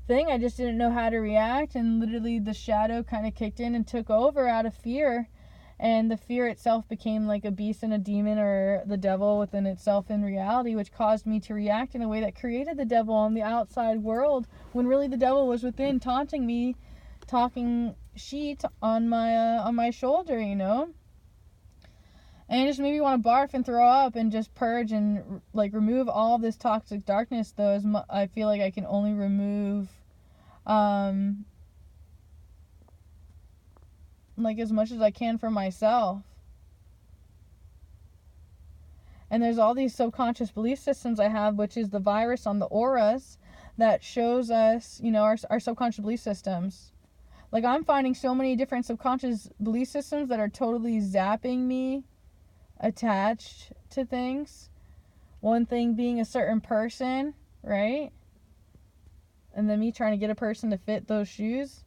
thing. I just didn't know how to react, and literally the shadow kind of kicked in and took over out of fear, and the fear itself became like a beast and a demon or the devil within itself in reality, which caused me to react in a way that created the devil on the outside world when really the devil was within, taunting me, talking shit on my shoulder, you know. And it just made me want to barf and throw up and just purge and like remove all of this toxic darkness, though I feel like I can only remove like as much as I can for myself. And there's all these subconscious belief systems I have, which is the virus on the auras that shows us, our subconscious belief systems. Like, I'm finding so many different subconscious belief systems that are totally zapping me attached to things. One thing being a certain person, right? And then me trying to get a person to fit those shoes.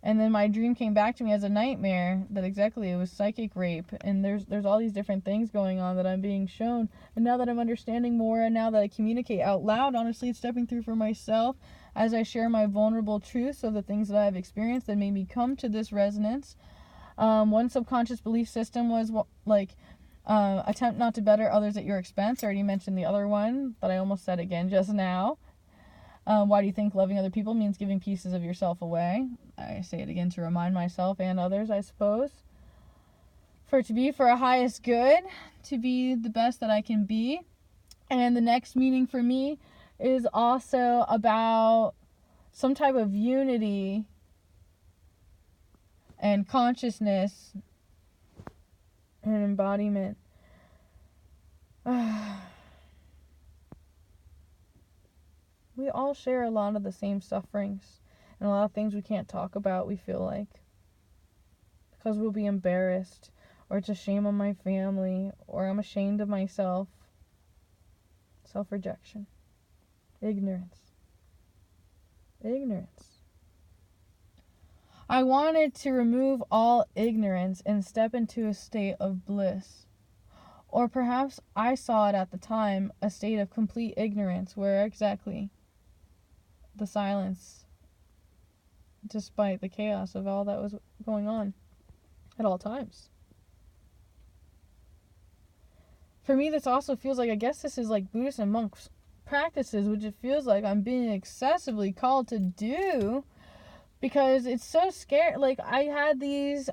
And then my dream came back to me as a nightmare that exactly it was psychic rape. And there's all these different things going on that I'm being shown. And now that I'm understanding more, and now that I communicate out loud, honestly, it's stepping through for myself as I share my vulnerable truths of the things that I've experienced that made me come to this resonance. One subconscious belief system was attempt not to better others at your expense. I already mentioned the other one, but I almost said again just now. Why do you think loving other people means giving pieces of yourself away? I say it again to remind myself and others, I suppose. For it to be for a highest good, to be the best that I can be. And the next meaning for me is also about some type of unity and consciousness and embodiment. We all share a lot of the same sufferings and a lot of things we can't talk about, we feel like, because we'll be embarrassed, or it's a shame on my family, or I'm ashamed of myself. Self-rejection. Ignorance. I wanted to remove all ignorance and step into a state of bliss. Or perhaps I saw it at the time, a state of complete ignorance, where exactly the silence, despite the chaos of all that was going on at all times. For me, this also feels like, I guess this is like Buddhist and monks' practices, which it feels like I'm being excessively called to do, because it's so scary. Like, I have these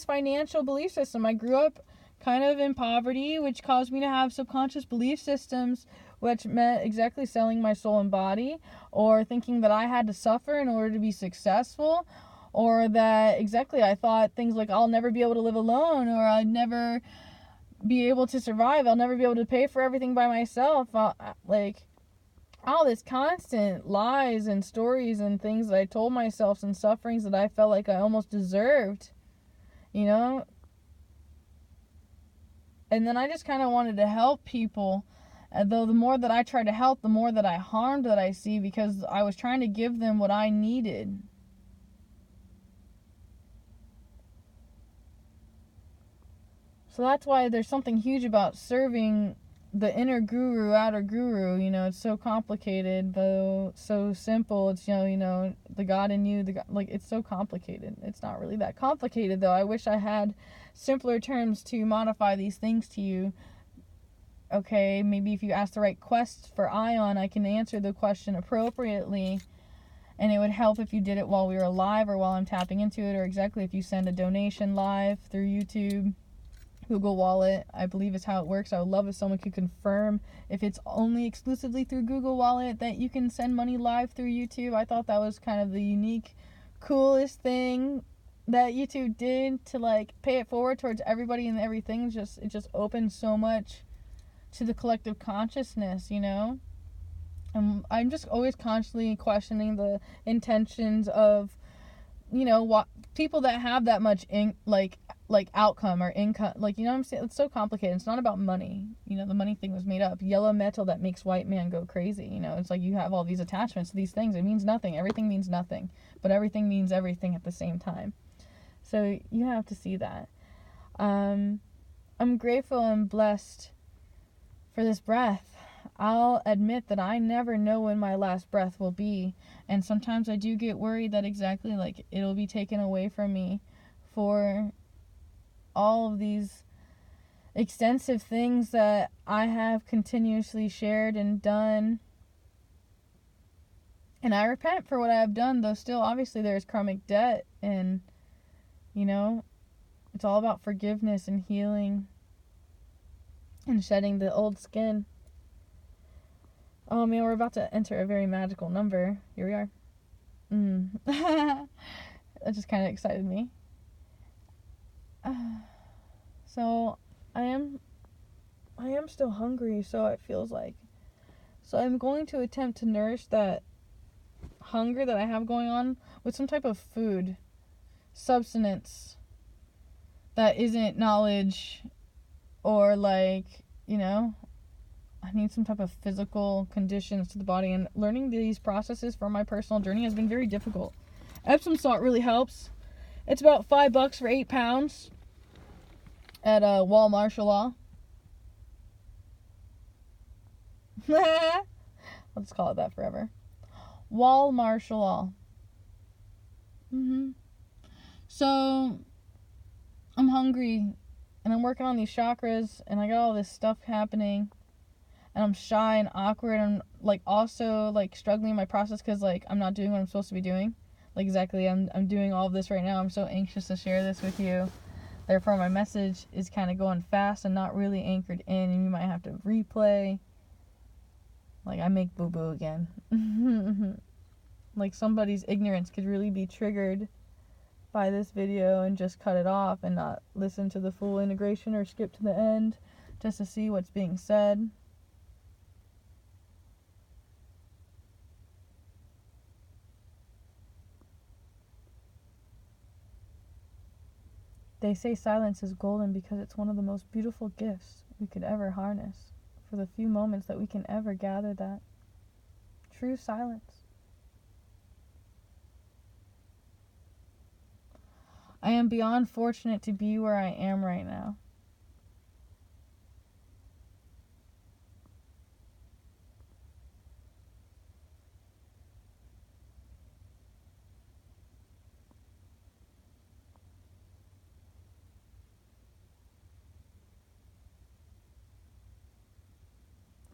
financial belief systems. I grew up kind of in poverty, which caused me to have subconscious belief systems, which meant exactly selling my soul and body, or thinking that I had to suffer in order to be successful, or that exactly I thought things like I'll never be able to live alone, or I'd never be able to survive, I'll never be able to pay for everything by myself. Like, all this constant lies and stories and things that I told myself, and sufferings that I felt like I almost deserved, And then I just kind of wanted to help people. Though the more that I try to help, the more that I harmed that I see, because I was trying to give them what I needed. So that's why there's something huge about serving the inner guru, outer guru. It's so complicated, though so simple. It's, the God in you, it's so complicated. It's not really that complicated, though. I wish I had simpler terms to modify these things to you. Okay, maybe if you ask the right quest for Ion, I can answer the question appropriately. And it would help if you did it while we were live, or while I'm tapping into it, or exactly if you send a donation live through YouTube, Google Wallet, I believe is how it works. I would love if someone could confirm if it's only exclusively through Google Wallet that you can send money live through YouTube. I thought that was kind of the unique, coolest thing that YouTube did to pay it forward towards everybody and everything. It just opened so much to the collective consciousness, And I'm just always constantly questioning the intentions of, what people that have that much outcome or income, what I'm saying? It's so complicated. It's not about money. The money thing was made up. Yellow metal that makes white man go crazy. It's like you have all these attachments to these things. It means nothing. Everything means nothing, but everything means everything at the same time. So you have to see that. I'm grateful and blessed for this breath. I'll admit that I never know when my last breath will be, and sometimes I do get worried that exactly it'll be taken away from me for all of these extensive things that I have continuously shared and done. And I repent for what I have done, though still obviously there's karmic debt, and it's all about forgiveness and healing and shedding the old skin. Oh man, we're about to enter a very magical number. Here we are. That just kind of excited me. So I am I am still hungry, so it feels like. So I'm going to attempt to nourish that hunger that I have going on with some type of food, substance that isn't knowledge or like, I need some type of physical conditions to the body, and learning these processes from my personal journey has been very difficult. Epsom salt really helps. It's about $5 for 8 pounds at Wal Martial Law. I'll just call it that forever. Wal Martial Law. So I'm hungry and I'm working on these chakras and I got all this stuff happening and I'm shy and awkward and like also like struggling in my process because like I'm not doing what I'm supposed to be doing. Like exactly, I'm doing all of this right now. I'm so anxious to share this with you. Therefore my message is kind of going fast and not really anchored in, and you might have to replay. Like I make boo-boo again. Like somebody's ignorance could really be triggered by this video and just cut it off and not listen to the full integration or skip to the end just to see what's being said. They say silence is golden because it's one of the most beautiful gifts we could ever harness for the few moments that we can ever gather that true silence. I am beyond fortunate to be where I am right now.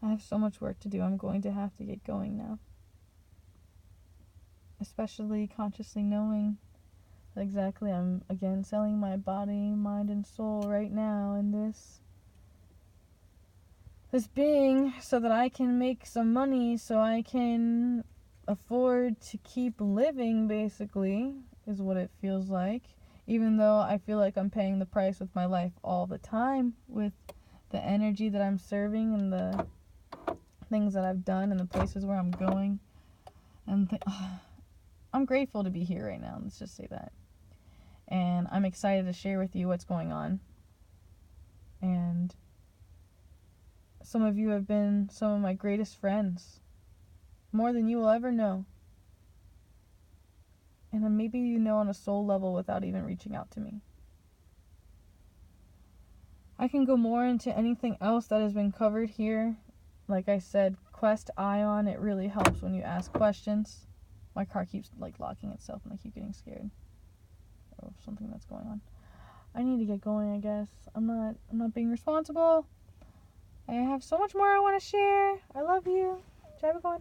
I have so much work to do. I'm going to have to get going now. Especially consciously knowing that exactly I'm again selling my body, mind, and soul right now in this being so that I can make some money so I can afford to keep living, basically, is what it feels like. Even though I feel like I'm paying the price with my life all the time with the energy that I'm serving and the things that I've done and the places where I'm going. And I'm grateful to be here right now, let's just say that. And I'm excited to share with you what's going on. And some of you have been some of my greatest friends, more than you will ever know. And maybe you know on a soul level without even reaching out to me. I can go more into anything else that has been covered here. Like I said, Quest Ion, it really helps when you ask questions. My car keeps like locking itself and I keep getting scared of something that's going on. I need to get going, I guess. I'm not being responsible. I have so much more I want to share. I love you. Drive it going.